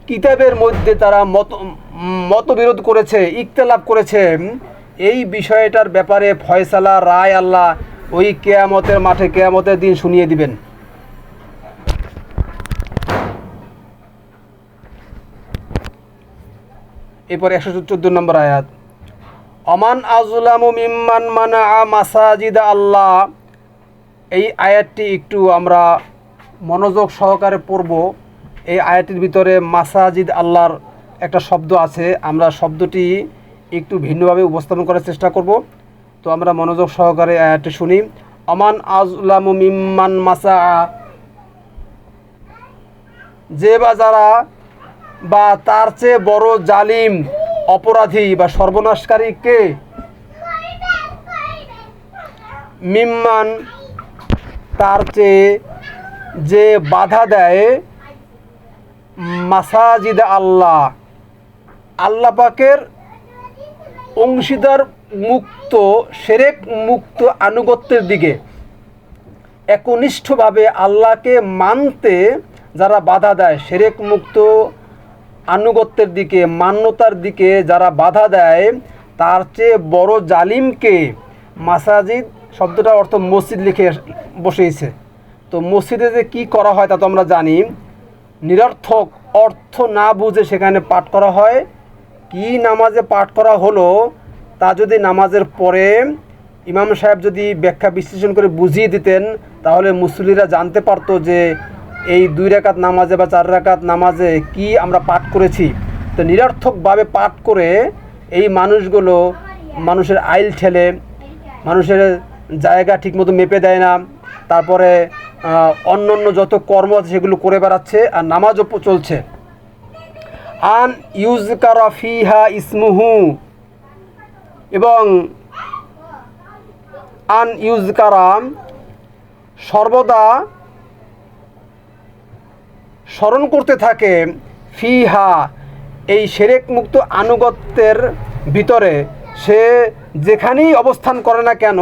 কিতাবের মধ্যে তারা মতবিরোধ করেছে, ইখতিলাফ করেছে, এই বিষয়টার ব্যাপারে ফয়সালা রায় আল্লাহ ওই কিয়ামতের মাঠে, কিয়ামতের দিন শুনিয়ে দিবেন। এরপর 114 নম্বর আয়াত, অমান আযলামু মিম্মান মানা মাসাজিদ আল্লাহ। এই আয়াতটি একটু আমরা মনোযোগ সহকারে পড়ব। এই আয়াতের ভিতরে মাসাজিদ আল্লাহর একটা শব্দ আছে, আমরা শব্দটি একটু ভিন্নভাবে উপস্থাপন করার চেষ্টা করব। তো আমরা মনোযোগ সহকারে আয়াতটি শুনি। অমান আযলামু মিম্মান মাসা, যে বা যারা বা তার চেয়ে বড় জালিম, অপরাধী বা সর্বনাশকারী কে? মিম্মান, তার চেয়ে যে বাধা দেয়, মাসাজিদ আল্লাহ, আল্লাহ পাকের অংশীদার মুক্ত, শিরক মুক্ত আনুগত্যের দিকে, একনিষ্ঠভাবে আল্লাহকে মানতে যারা বাধা দেয়, শিরক মুক্ত আনুগত্যের দিকে, মান্যতার দিকে যারা বাধা দেয়, তার চেয়ে বড় জালিমকে। মাসাজিদ শব্দটার অর্থ মসজিদ লিখে বসেছে। তো মসজিদে যে কী করা হয় তা তো আমরা জানি, নিরর্থক অর্থ না বুঝে সেখানে পাঠ করা হয়। কি নামাজে পাঠ করা হলো তা যদি নামাজের পরে ইমাম সাহেব যদি ব্যাখ্যা বিশ্লেষণ করে বুঝিয়ে দিতেন, তাহলে মুসল্লিরা জানতে পারতো যে এই 2 রাকাত নামাজে বা 4 রাকাত নামাজে কি আমরা পাঠ করেছি। তো নিরর্থকভাবে পাঠ করে এই মানুষগুলো মানুষের আইল ঠেলে, মানুষের জায়গা ঠিকমতো মেপে দেয় না, তারপরে অন্য অন্য যত কর্ম আছে সেগুলো করে বেড়াচ্ছে, আর নামাজও চলছে। আন ইউজকারা ফিহা ইসমুহু, এবং আন ইউজকারা সর্বদা স্মরণ করতে থাকে, ফিহা এই শিরক মুক্ত আনুগত্যের ভিতরে, সে যেখানেই অবস্থান করে না কেন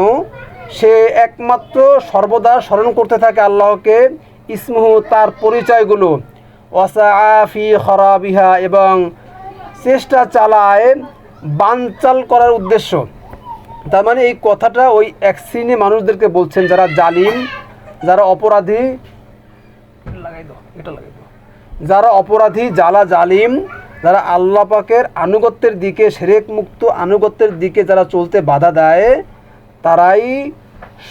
সে একমাত্র সর্বদা স্মরণ করতে থাকে আল্লাহকে, ইসমুহু তার পরিচয়গুলো, ওয়াসাআফি খরাবিহা এবং চেষ্টা চালায় বানচাল করার উদ্দেশ্য। তার মানে এই কথাটা ওই এক শ্রেণী মানুষদেরকে বলছেন যারা জালিম, যারা অপরাধী, যারা অপরাধী, যারা জালিম, যারা আল্লাহ পাকের আনুগত্যের দিকে, শিরক মুক্ত আনুগত্যের দিকে যারা চলতে বাধা দেয়, তারাই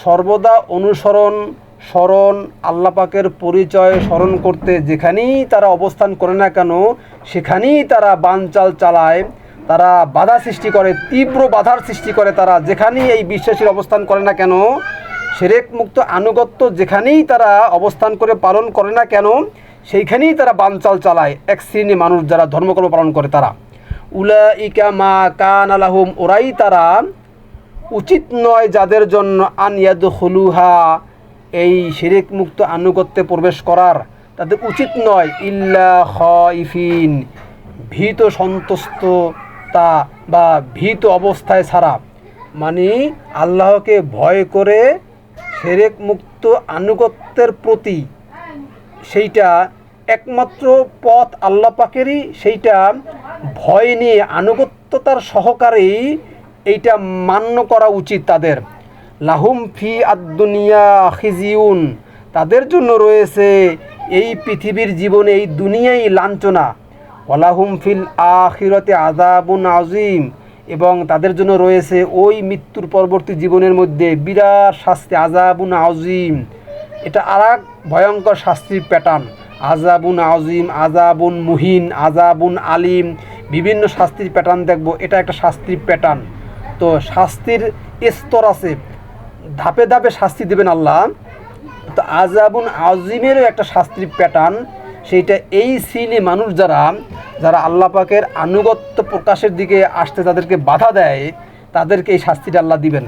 সর্বদা স্মরণ আল্লাহ পাকের পরিচয় স্মরণ করতে যেখানেই তারা অবস্থান করে না কেন সেখানেই তারা বানচাল চালায়, তারা বাধা সৃষ্টি করে, তীব্র বাধার সৃষ্টি করে। তারা যেখানেই এই বিশ্বাসীর অবস্থান করে না কেন, শিরক মুক্ত আনুগত্য যেখানেই তারা অবস্থান করে পালন করে না কেন সেইখানেই তারা বানচাল চালায়। এক শ্রেণী মানুষ যারা ধর্মকর্ম পালন করে তারা, উলাইকা মা কানা লাহুম, ওরাই তারা, উচিত নয় যাদের জন্য আন ইয়াদখুলুহা এই শিরক মুক্ত আনুগত্যে প্রবেশ করার, তাদের উচিত নয় ইল্লা খাইফিন, ভীত সন্তুষ্টতা বা ভীত অবস্থায় ছাড়া, মানে আল্লাহকে ভয় করে শিরক মুক্ত আনুগত্যের প্রতি সেইটা একমাত্র পথ আল্লাহ পাকেরই, সেইটা ভয় নিয়ে আনুগত্যতার সহকারেই এইটা মান্য করা উচিত তাদের। লাহুম ফি আদ-দুনিয়া খিজিউন, তাদের জন্য রয়েছে এই পৃথিবীর জীবনে, এই দুনিয়াই লাঞ্ছনা। ওয়ালাহুম ফিল আখিরাতি আযাবুন আযীম, এবং তাদের জন্য রয়েছে ওই মৃত্যুর পরবর্তী জীবনের মধ্যে বিরাট শাস্তি, আযাবুন আযীম। এটা আরেক ভয়ঙ্কর শাস্তির প্যাটার্ন, আযাবুন আযীম, আযাবুন মুহিন, আযাবুন আলিম, বিভিন্ন শাস্তির প্যাটার্ন দেখব। এটা একটা শাস্তির প্যাটার্ন। তো শাস্তির স্তর আছে, ধাপে ধাপে শাস্তি দেবেন আল্লাহ। তো আযাবুন আযীমেরও একটা শাস্তির প্যাটার্ন, সেইটা এই শ্রেণী মানুষ যারা যারা আল্লাহ পাকের আনুগত্য প্রকাশের দিকে আসতে তাদেরকে বাধা দেয়, তাদেরকে এই শাস্তিটা আল্লাহ দিবেন।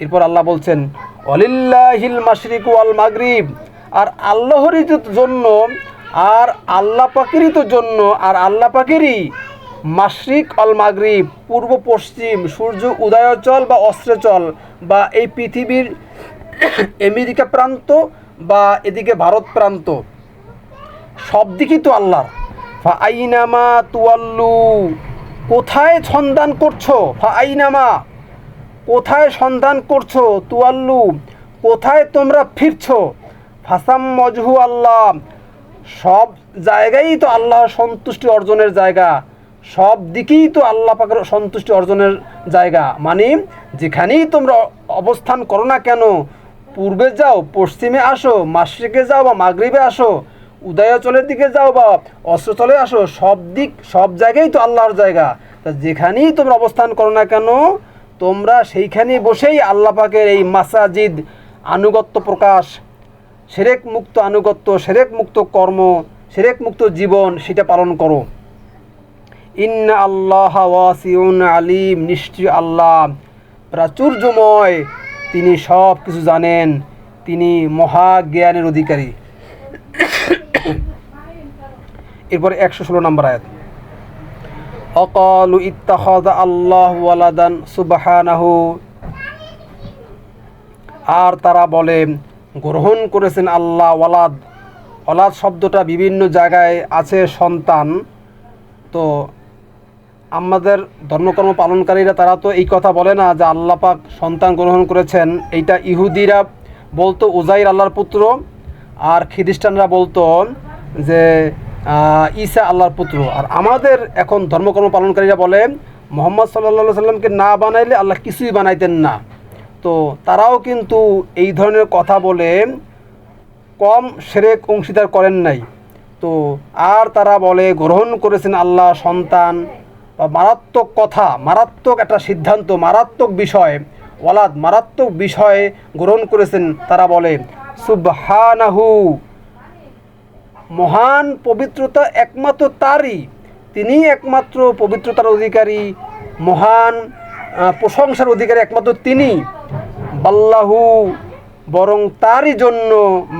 এরপর আল্লাহ বলছেন ওয়ালিল্লাহিল মাশরিকু ওয়াল মাগরিব, আর আল্লাহরই জন্য আর আল্লাহ পাকেরই তো জন্য আর আল্লাহ পাকেরই মাশরিক অল মাগরিব, পূর্ব পশ্চিম, সূর্য উদয়াচল বা অস্ত্রচল, বা এই পৃথিবীর আমেরিকা প্রান্ত বা এদিকে ভারত প্রান্ত, সব দিকই তো আল্লাহর। ফা আইনামা তুয়াল্লু, কোথায় সন্ধান করছো, ফা আইনামা কোথায় সন্ধান করছো, তুয়াল্লু কোথায় তোমরা ফিরছো, ফাসাম মজহু আল্লাহ, সব জায়গায় তো আল্লাহর সন্তুষ্টি অর্জনের জায়গা, সব দিকেই তো আল্লাহ পাকের সন্তুষ্টি অর্জনের জায়গা। মানে যেখানেই তোমরা অবস্থান করো না কেন, পূর্বে যাও, পশ্চিমে আসো, মাশরিকে যাও বা মাগরিবে আসো, উদয়াচলের দিকে যাও বা অস্ত্রচলে আসো, সব দিক সব জায়গায় তো আল্লাহর জায়গা। তা যেখানেই তোমরা অবস্থান করো না কেন, তোমরা সেইখানে বসেই আল্লাহ পাকের এই মাসাজিদ আনুগত্য প্রকাশ, শিরক মুক্ত আনুগত্য, শিরক মুক্ত কর্ম, শিরক মুক্ত জীবন সেটা পালন করো। ইন্না আল্লাহ ওয়াসিউন আলিম, নিশ্চয় আল্লাহ প্রাচুর্যময়, তিনি সব কিছু জানেন, তিনি মহাজ্ঞানের অধিকারী। এরপরে 116 নম্বর আয়াত, অকালু ইত্তাখাযা আল্লাহু ওয়ালাদান সুবহানাহু, আর তারা বলে গ্রহণ করেছেন আল্লাহ ওয়ালাদ। ওয়ালাদ শব্দটা বিভিন্ন জায়গায় আছে সন্তান। তো আমাদের ধর্মকর্ম পালনকারীরা তারা তো এই কথা বলে না যে আল্লাহ পাক সন্তান গ্রহণ করেছেন। এইটা ইহুদিরা বলতো উজাইর আল্লাহর পুত্র, আর খ্রিস্টানরা বলতো যে ঈসা আল্লাহর পুত্র। আর আমাদের এখন ধর্মকর্ম পালনকারীরা বলে মুহাম্মদ সাল্লাল্লাহু আলাইহি সাল্লামকে না বানাইলে আল্লাহ কিছুই বানাইতেন না। তো তারাও কিন্তু এই ধরনের কথা বলে কম শিরক অংশীদার করেন নাই। তো আর তারা বলে গ্রহণ করেছেন আল্লাহ সন্তান, বা মারাত্মক কথা, মারাত্মক একটা সিদ্ধান্ত, মারাত্মক বিষয়, ওয়ালাদ মারাত্মক বিষয় গ্রহণ করেছেন। তারা বলে সুবহানাহু, মহান পবিত্রতা একমাত্র তারই, তিনি একমাত্র পবিত্রতার অধিকারী, মহান প্রশংসার অধিকারী একমাত্র তিনি। বাল্লাহু, বরং তারই জন্য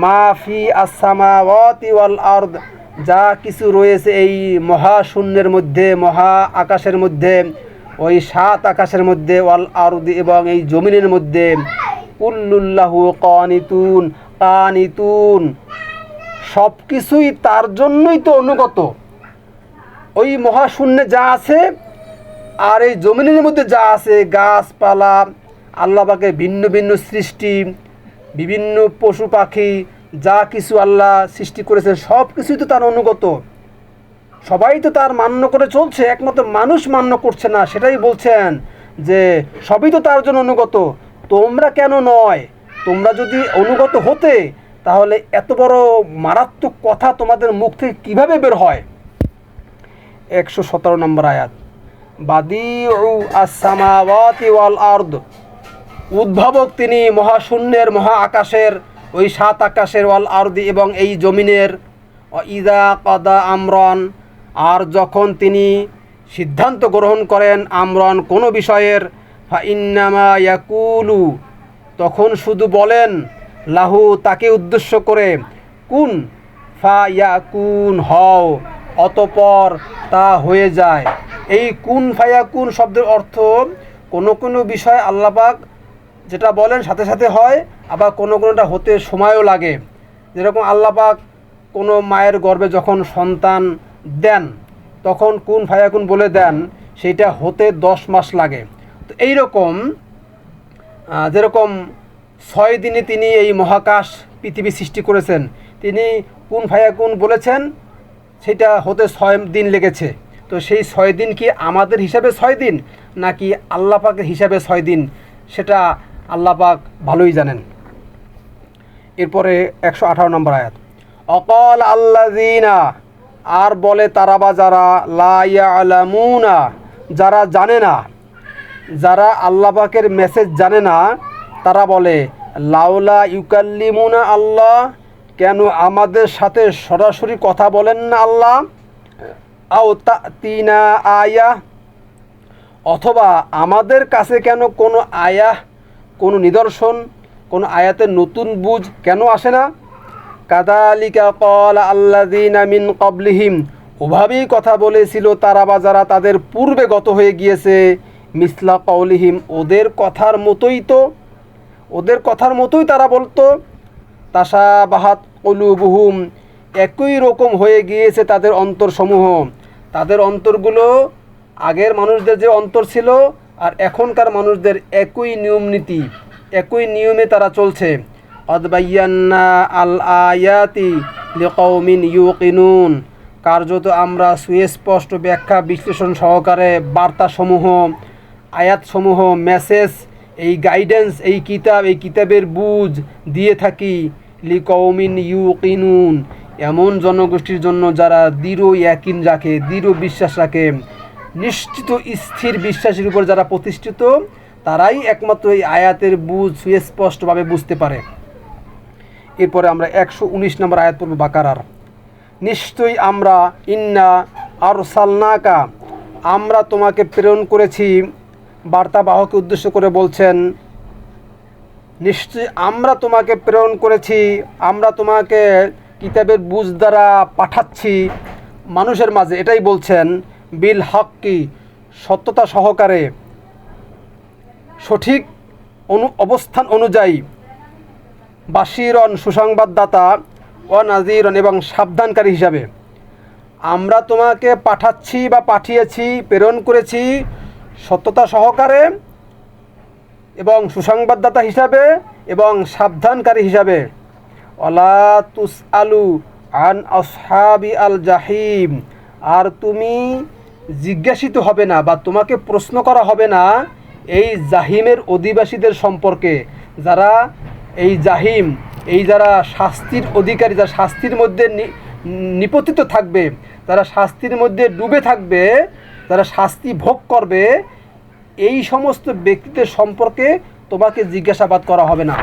মাফি আসসামাওয়াতি ওয়াল আরদ, যা কিছু রয়েছে এই মহাশূন্যের মধ্যে, মহা আকাশের মধ্যে, ওই 7 আকাশের মধ্যে, ওয়াল আরদ এবং এই জমিনের মধ্যে, কুল্লুল্লাহু কানিতুন, কানিতুন, সব কিছুই তার জন্যই তো অনুগত। ওই মহাশূন্যে যা আছে আর এই জমিনের মধ্যে যা আছে, গাছপালা, আল্লাহ পাকের ভিন্ন ভিন্ন সৃষ্টি, বিভিন্ন পশু পাখি, যা কিছু আল্লাহ সৃষ্টি করেছেন সব কিছুই তো তার অনুগত। সবাই তো তার মান্য করে চলছে, একমাত্র মানুষ মান্য করছে না। সেটাই বলছেন যে সবই তো তার জন্য অনুগত, তোমরা কেন নয়? তোমরা যদি অনুগত হতে তাহলে এত বড় মারাত্মক কথা তোমাদের মুখ থেকে কীভাবে বের হয়? 117 নম্বর আয়াত, বাদিউ আস-সামাওয়াতি ওয়াল আরদ, উদ্ভাবক তিনি মহাশূন্যের, মহা আকাশের, ওই 7 আকাশের, ওয়াল আরদি এবং এই জমিনের। ইযা কাদা আমরান, আর যখন তিনি সিদ্ধান্ত গ্রহণ করেন, আমরান কোনো বিষয়ের, ফা ইন্নামা ইয়াকুলু, তখন শুধু বলেন, লাহু তাকে উদ্দেশ্য করে, কুন ফা ইয়াকুন, হও, অতঃপর তা হয়ে যায়। এই কুন ফায়াকুন শব্দের অর্থ কোনো কোনো বিষয় আল্লাহ পাক যেটা বলেন সাথে সাথে হয়, আবার কোনো কোনোটা হতে সময়ও লাগে। যেরকম আল্লাহ পাক কোনো মায়ের গর্ভে যখন সন্তান দেন তখন কুন ফায়াকুন বলে দেন, সেইটা হতে 10 মাস লাগে। তো এইরকম যেরকম 6 দিনে তিনি এই মহাকাশ পৃথিবী সৃষ্টি করেছেন, তিনি কুন ফায়াকুন বলেছেন, সেটা হতে 6 দিন লেগেছে। তো সেই 6 দিন কি আমাদের হিসাবে 6 দিন নাকি আল্লাহ পাকের হিসাবে 6 দিন, সেটা আল্লাহ পাক ভালোই জানেন। এরপরে 118 নম্বর আয়াত, অকাল আল্লাযীনা, আর বলে তারা বা যারা, লা ইয়ালামুনা, যারা জানে না, যারা আল্লাহ পাকের মেসেজ জানে না, তারা বলে লাউলা ইউকাল্লিমুনা আল্লাহ, কেন আমাদের সাথে সরাসরি কথা বলেন না আল্লাহ? আও তাতিনা আয়া, অথবা আমাদের কাছে কেন কোনো আয়া, কোনো নিদর্শন, কোনো আয়াতের নতুন বুঝ কেন আসে না? কাযালিকা ক্বালা আল্লাযীনা মিন ক্বাবলিহিম, ওভাবেই কথা বলেছিল তারা বা যারা তাদের পূর্বে গত হয়ে গিয়েছে। মিসলা কওলিহিম, ওদের কথার মতোই তারা বলতো। তাশাবাহাত কুলুবুহুম, একই রকম হয়ে গিয়েছে তাদের অন্তরসমূহ। তাদের অন্তরগুলো আগের মানুষদের যে অন্তর ছিল আর এখনকার মানুষদের একই নিয়ম নীতি, একই নিয়মে তারা চলছে। কদ বায়্যান্না আল আয়াতি লিকওমিন ইউকিনুন, কার্যত আমরা সুস্পষ্ট ব্যাখ্যা বিশ্লেষণ সহকারে বার্তাসমূহ, আয়াতসমূহ, মেসেজ, এই গাইডেন্স, এই কিতাবের বুঝ দিয়ে থাকি। লিকওমিন ইউকিনুন, এমন জনগোষ্ঠীর জন্য যারা দৃঢ় ইয়াকিন রাখে, দৃঢ় বিশ্বাস রাখে, নিশ্চিত স্থির বিশ্বাসের উপর যারা প্রতিষ্ঠিত, তারাই একমাত্র এই আয়াতের বুঝ সুস্পষ্টভাবে বুঝতে পারে। এরপরে আমরা 119 নম্বর আয়াত পড়ব বাকারার। নিশ্চয়ই আমরা ইন্না আরসালনাকা, আমরা তোমাকে প্রেরণ করেছি। বার্তাবাহকে উদ্দেশ্য করে বলছেন, নিশ্চয়ই আমরা তোমাকে প্রেরণ করেছি, আমরা তোমাকে কিতাবের বুঝ দ্বারা পাঠাচ্ছি মানুষের মাঝে, এটাই বলছেন। বিল হক্কি, সত্যতা সহকারে, সঠিক অবস্থান অনুযায়ী। বাশিরন, সুসংবাদদাতা, ও নাজিরন, এবং সাবধানকারী হিসাবে। আমরা তোমাকে পাঠাচ্ছি বা পাঠিয়েছি, প্রেরণ করেছি সত্যতা সহকারে এবং সুসংবাদদাতা হিসাবে এবং সাবধানকারী হিসাবে। ওয়ালা তুসআলু আন আসহাবি আল জাহিম, আর তুমি জিজ্ঞাসিত হবে না বা তোমাকে প্রশ্ন করা হবে না এই জাহিমের অধিবাসীদের সম্পর্কে, যারা এই জাহিম, এই যারা শাস্তির অধিকারী, যারা শাস্তির মধ্যে নিপতিত থাকবে, যারা শাস্তির মধ্যে ডুবে থাকবে, যারা শাস্তি ভোগ করবে, এই সমস্ত ব্যক্তিদের সম্পর্কে তোমাকে জিজ্ঞাসাবাদ করা হবে না।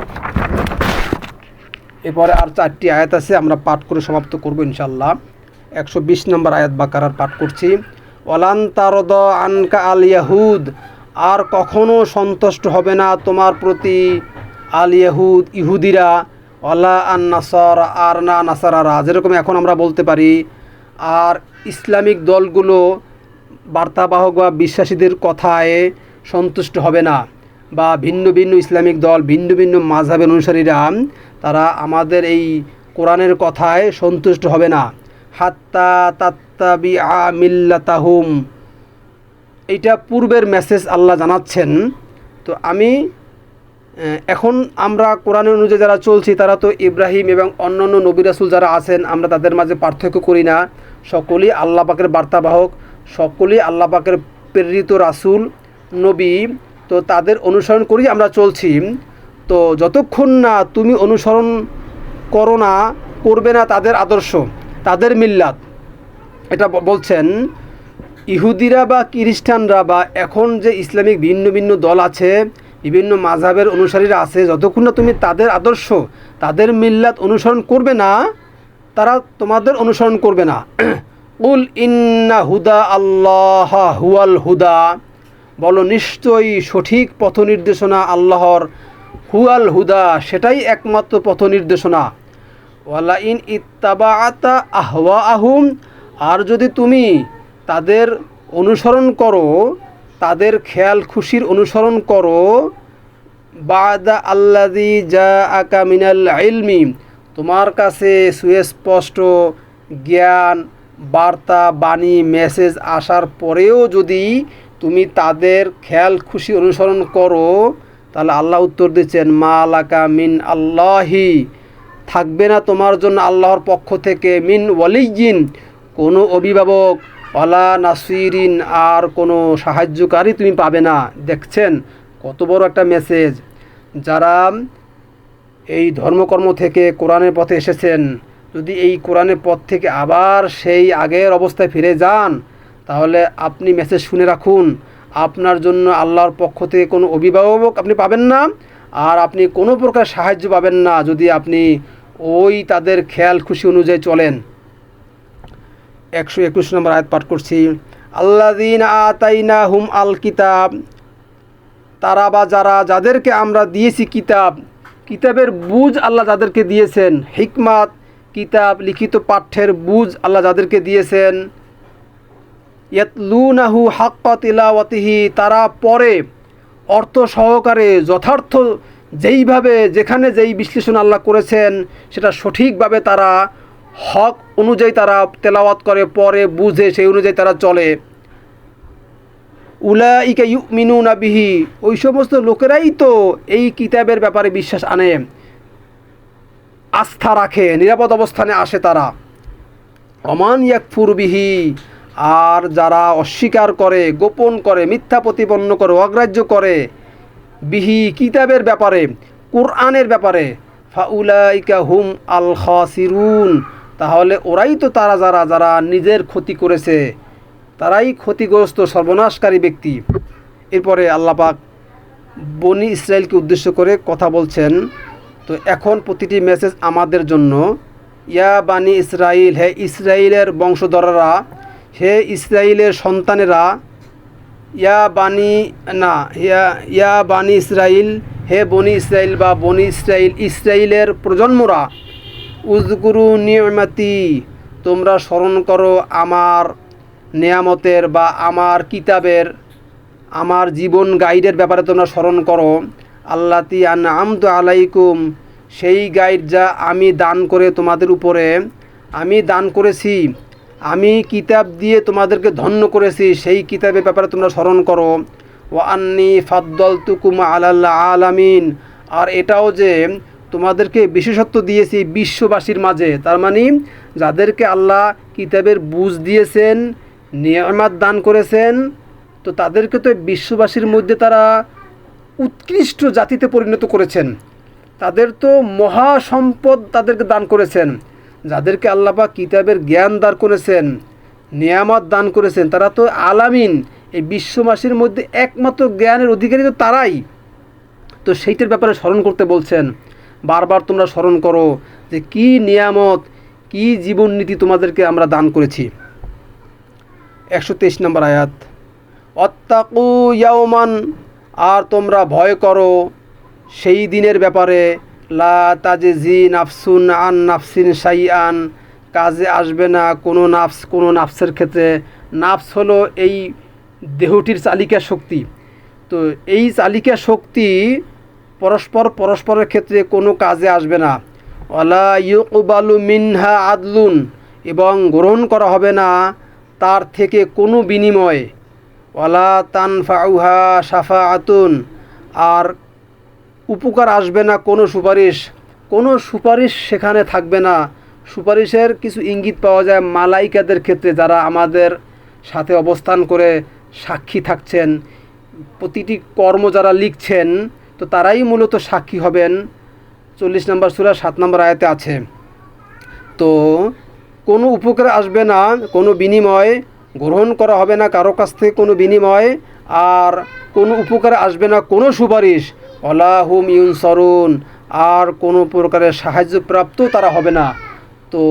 এরপরে আর 4টি আয়াত আছে, আমরা পাঠ করে সমাপ্ত করব ইনশাআল্লাহ। 120 নম্বর আয়াত বাকারার পাঠ করছি। ওয়ালান তারদ আনকা আল ইয়াহুদ, আর কখনো সন্তুষ্ট হবে না তোমার প্রতি আল ইয়াহুদ, ইহুদিরা। ওয়ালা আন নাসারা, আর না নাসারারা, যেরকম এখন আমরা বলতে পারি। আর ইসলামিক দলগুলো বার্তাবাহক বা বিশ্বাসীদের কথায় সন্তুষ্ট হবে না, বা ভিন্ন ভিন্ন ইসলামিক দল, ভিন্ন ভিন্ন মাযহাবের অনুসারীরা তারা আমাদের এই কোরআনের কথায় সন্তুষ্ট হবে না। হাত্তা তাত্তাবিআ মিল্লাতাহুম, এইটা পূর্বের মেসেজ আল্লাহ জানাচ্ছেন। তো এখন আমরা কোরআনের অনুযায়ী যারা চলছি, তারা তো ইব্রাহিম এবং অন্যান্য নবী রাসূল যারা আছেন, আমরা তাদের মাঝে পার্থক্য করি না। সকলেই আল্লাহ পাকের বার্তাবাহক, সকলেই আল্লাহ পাকের প্রেরিত রাসূল, নবী। তো তাদের অনুসরণ করেই আমরা চলছি। তো যতক্ষণ না তুমি অনুসরণ করবে না তাদের আদর্শ, তাদের মিল্লাত, এটা বলছেন। ইহুদিরা বা খ্রিস্টানরা বা এখন যে ইসলামিক ভিন্ন ভিন্ন দল আছে, বিভিন্ন মাযহাবের অনুসারীরা আছে, যতক্ষণ না তুমি তাদের আদর্শ, তাদের মিল্লাত অনুসরণ করবে না, তারা তোমাদের অনুসরণ করবে না। কুল ইন্না হুদা আল্লাহ হুয়াল হুদা, বলো নিশ্চয়ই সঠিক পথ নির্দেশনা আল্লাহর, হুয়াল হুদা, সেটাই একমাত্র পথ নির্দেশনা। ওয়ালা ইন ইত্তাবাআতা আহওয়াআহুম, আর যদি তুমি তাদের অনুসরণ করো, তাদের খেয়াল খুশির অনুসরণ করো, বাদা আল্লাযী জাআকা মিনাল ইলমি, তোমার কাছে সুস্পষ্ট জ্ঞান, বার্তা, বাণী, মেসেজ আসার পরেও যদি তুমি তাদের খেয়াল খুশি অনুসরণ করো, তাহলে আল্লাহ উত্তর দিচ্ছেন, মা লাকা মিন আল্লাহি, থাকবে না তোমার জন্য আল্লাহর পক্ষ থেকে মিন ওয়ালিয়্যিন, কোনো অভিভাবক, ওয়ালা নাসিরিন, আর কোনো সাহায্যকারী তুমি পাবে না। দেখছেন কত বড় একটা মেসেজ। যারা এই ধর্মকর্ম থেকে কোরআনের পথে এসেছেন, যদি এই কোরআনের পথ থেকে আবার সেই আগের অবস্থায় ফিরে যান, তাহলে আপনি মেসেজ শুনে রাখুন, আপনার জন্য আল্লাহর পক্ষ থেকে কোনো অভিভাবক আপনি পাবেন না, আর আপনি কোনো প্রকার সাহায্য পাবেন না যদি আপনি ওই তাদের খেয়াল খুশি অনুযায়ী চলেন। 121 নম্বর আয়াত পাঠ করছি। আল্লাযীনা আতাইনাহুম আল কিতাব, তারা বা যারা, যাদেরকে আমরা দিয়েছি কিতাব, কিতাবের বুঝ আল্লাহ যাদেরকে দিয়েছেন, হিকমাত কিতাব লিখিত পাঠ্যের বুঝ আল্লাহ যাদেরকে দিয়েছেন, ইয়াতলুনাহু হাক্কা তিলাওয়াতিহি, তারা পড়ে অর্থ সহকারে যথার্থ, যেইভাবে যেখানে যেই বিশ্লেষণ আল্লাহ করেছেন সেটা সঠিকভাবে তারা হক অনুযায়ী তারা তেলাওয়াত করে, পড়ে, বুঝে, সেই অনুযায়ী তারা চলে। উলাইকা ইউমিনুনা বিহি, ওই সমস্ত লোকেরাই তো এই কিতাবের ব্যাপারে বিশ্বাস আনে, আস্থা রাখে, নিরাপদ অবস্থানে আসে তারা। অমান ইয়াকফুর বিহি, আর যারা অস্বীকার করে, গোপন করে, মিথ্যা প্রতিপন্ন করে, অগ্রাহ্য করে, বিহি কিতাবের ব্যাপারে, কোরআনের ব্যাপারে, ফাউলাইকা হুম আল খাসিরুন, তাহলে ওরাই তো তারা যারা নিজের ক্ষতি করেছে, তারাই ক্ষতিগ্রস্ত সর্বনাশকারী ব্যক্তি। এরপরে আল্লাহ পাক বনি ইসরায়েলকে উদ্দেশ্য করে কথা বলছেন। তো এখন প্রতিটি মেসেজ আমাদের জন্য। ইয়া বানি ইসরাইল, হে ইসরায়েলের বংশধররা, হে ইসরায়েলের সন্তানেরা, ইয়া বানি ইসরাইল, হে বনি ইসরাইল বা বনি ইসরাইল, ইসরায়েলের প্রজন্মরা, উযকুরু নি'মাতি, তোমরা স্মরণ করো আমার নেয়ামতের বা আমার কিতাবের, আমার জীবন গাইডের ব্যাপারে তোমরা স্মরণ করো। আল্লাতি আনআমতু আলাইকুম, সেই গাইড যা আমি দান করে তোমাদের উপরে, আমি দান করেছি, আমি কিতাব দিয়ে তোমাদেরকে ধন্য করেছি, সেই কিতাবের ব্যাপারে তোমরা স্মরণ করো। ওয়া আন্নী ফাদ্দালতুকুম আলাল আলামিন, আর এটাও যে তোমাদেরকে বিশেষত্ব দিয়েছি বিশ্ববাসীর মাঝে, তার মানে যাদেরকে আল্লাহ কিতাবের বুঝ দিয়েছেন, নিয়ামত দান করেছেন, তো তাদেরকে তো বিশ্ববাসীর মধ্যে তারা উৎকৃষ্ট জাতিতে পরিণত করেছেন, তাদের তো মহা সম্পদ তাদেরকে দান করেছেন। যাদেরকে আল্লাহ পাক কিতাবের জ্ঞান দান করেছেন, নিয়ামত দান করেছেন, তারা তো আলামিন, এই বিশ্ববাসীর মধ্যে একমাত্র জ্ঞানের অধিকারী তো তারাই। তো সেইটার ব্যাপারে স্মরণ করতে বলছেন। বারবার তোমরা স্মরণ করো যে কি নিয়ামত, কি জীবননীতি তোমাদেরকে আমরা দান করেছি। 123 নম্বর আয়াত। অত্তাকু ইয়াওমান, আর তোমরা ভয় করো সেই দিনের ব্যাপারে, লা তাজজি নাফসুন আন নাফসিন শাইআন, কাজে আসবে না কোনো নাফসের ক্ষেত্রে। নাফস হলো এই দেহটির চালিকা শক্তি। তো এই চালিকা শক্তি পরস্পরের ক্ষেত্রে কোনো কাজে আসবে না। ওয়ালা ইউকবালু মিনহা আদলুন, এবং গ্রহণ করা হবে না তার থেকে কোনো বিনিময়। ওয়ালা তানফাউহা শাফাআতুন, আর উপকার আসবে না কোনো সুপারিশ সেখানে থাকবে না। সুপারিশের কিছু ইঙ্গিত পাওয়া যায় মালাইকাদের ক্ষেত্রে, যারা আমাদের সাথে অবস্থান করে সাক্ষী থাকছেন, প্রতিটি কর্ম যারা লিখছেন, তো তারাই মূলত সাক্ষী হবেন। 40 নম্বর সূরা 7 নম্বর আয়াতে আছে। তো কোনো উপকার আসবে না, কোনো বিনিময় গ্রহণ করা হবে না কারো কাছ থেকে কোনো বিনিময়, আর কোনো উপকার আসবে না কোনো সুপারিশ। ওয়ালা হুম ইউনসারুন, আর কোনো প্রকারের সাহায্যপ্রাপ্ত তারা হবে না। তো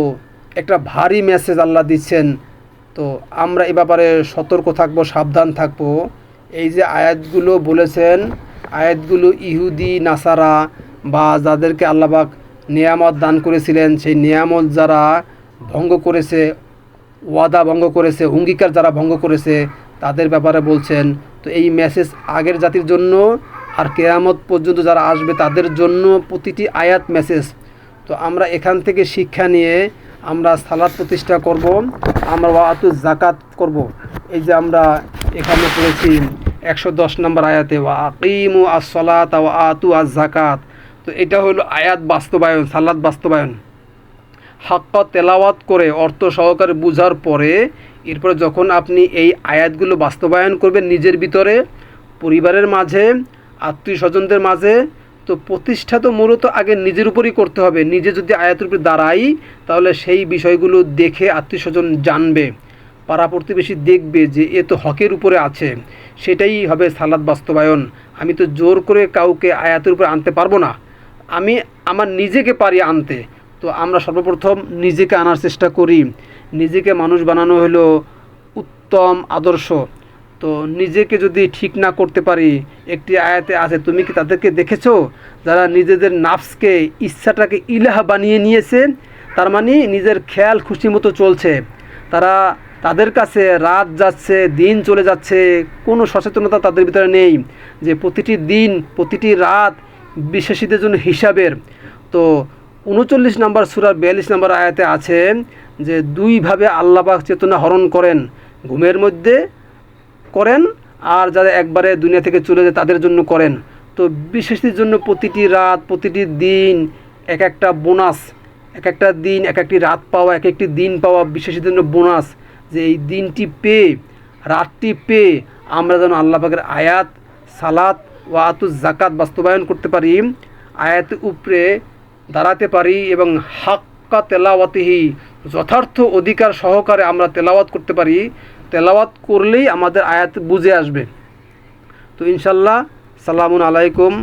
একটা ভারী মেসেজ আল্লাহ দিচ্ছেন। তো আমরা এ ব্যাপারে সতর্ক থাকবো, সাবধান থাকবো। এই যে আয়াতগুলো বলেছেন, আয়াতগুলো ইহুদি নাসারা বা যাদেরকে আল্লাহ পাক নিয়ামত দান করেছিলেন, সেই নিয়ামত যারা ভঙ্গ করেছে, ওয়াদা ভঙ্গ করেছে, অঙ্গীকার যারা ভঙ্গ করেছে, তাদের ব্যাপারে বলছেন। তো এই মেসেজ আগের জাতির জন্য আর কিয়ামত পর্যন্ত যারা আসবে তাদের জন্য প্রতিটি আয়াত মেসেজ। তো আমরা এখান থেকে শিক্ষা নিয়ে আমরা সালাত প্রতিষ্ঠা করব, আমরা ওয়াতু যাকাত করব। এই যে আমরা এখানে পড়েছি 110 নম্বর আয়াতে, ওয়া আকিমু আস-সালাতা ওয়া আতু আজ-যাকাত। তো এটা হলো আয়াত বাস্তবায়ন, সালাত বাস্তবায়ন। হাক্কা তেলাওয়াত করে অর্থ সহকারে বুঝার পরে এরপরে যখন আপনি এই আয়াতগুলো বাস্তবায়ন করবেন নিজের ভিতরে, পরিবারের মাঝে, আত্মীয় স্বজনদের মাঝে, তো প্রতিষ্ঠা তো মূলত আগে নিজের উপরই করতে হবে। নিজে যদি আয়াতের উপরে দাঁড়াই, তাহলে সেই বিষয়গুলো দেখে আত্মীয় স্বজন জানবে, পাড়া প্রতিবেশী দেখবে যে এ তো হকের উপরে আছে, সেটাই হবে সালাত বাস্তবায়ন। আমি তো জোর করে কাউকে আয়াতের উপরে আনতে পারবো না, আমি আমার নিজেকে পারি আনতে। তো আমরা সর্বপ্রথম নিজেকে আনার চেষ্টা করি। নিজেকে মানুষ বানানো হলো উত্তম আদর্শ। তো নিজেকে যদি ঠিক না করতে পারি, একটি আয়াতে আছে, তুমি কি তাদেরকে দেখেছো যারা নিজেদের নাফসকে, ইচ্ছাটাকে ইলাহ বানিয়ে নিয়েছে? তার মানে নিজের খেয়াল খুশি মতো চলছে। তাদের কাছে রাত যাচ্ছে, দিন চলে যাচ্ছে, কোনো সচেতনতা তাদের ভিতরে নেই যে প্রতিটি দিন, প্রতিটি রাত বিশ্বাসীদের জন্য হিসাবের। তো 39 নম্বর সূরার 42 নম্বর আয়াতে আছে যে দুইভাবে আল্লাহ পাক চেতনা হরণ করেন, ঘুমের মধ্যে করেন আর যারা একবারে দুনিয়া থেকে চলে যায় তাদের জন্য করেন। তো বিশ্বাসীদের জন্য প্রতিটি রাত, প্রতিটি দিন এক একটা বোনাস, এক একটা দিন, এক একটি রাত পাওয়া, এক একটি দিন পাওয়া বিশ্বাসীদের জন্য বোনাস। যে এই দিনটি পেয়ে, রাতটি পেয়ে আমরা যেন আল্লাহ পাকের আয়াত সালাত ওয়া আতুজ জাকাত বাস্তবায়ন করতে পারি, আয়াতের উপরে দাঁড়াতে পারি এবং হাক্কা তেলাওয়াতিহি, যথার্থ অধিকার সহকারে আমরা তেলাওয়াত করতে পারি। তেলাওয়াত করলেই আমাদের আয়াত বুঝে আসবে। তো ইনশাল্লাহ, সালামুন আলাইকুম।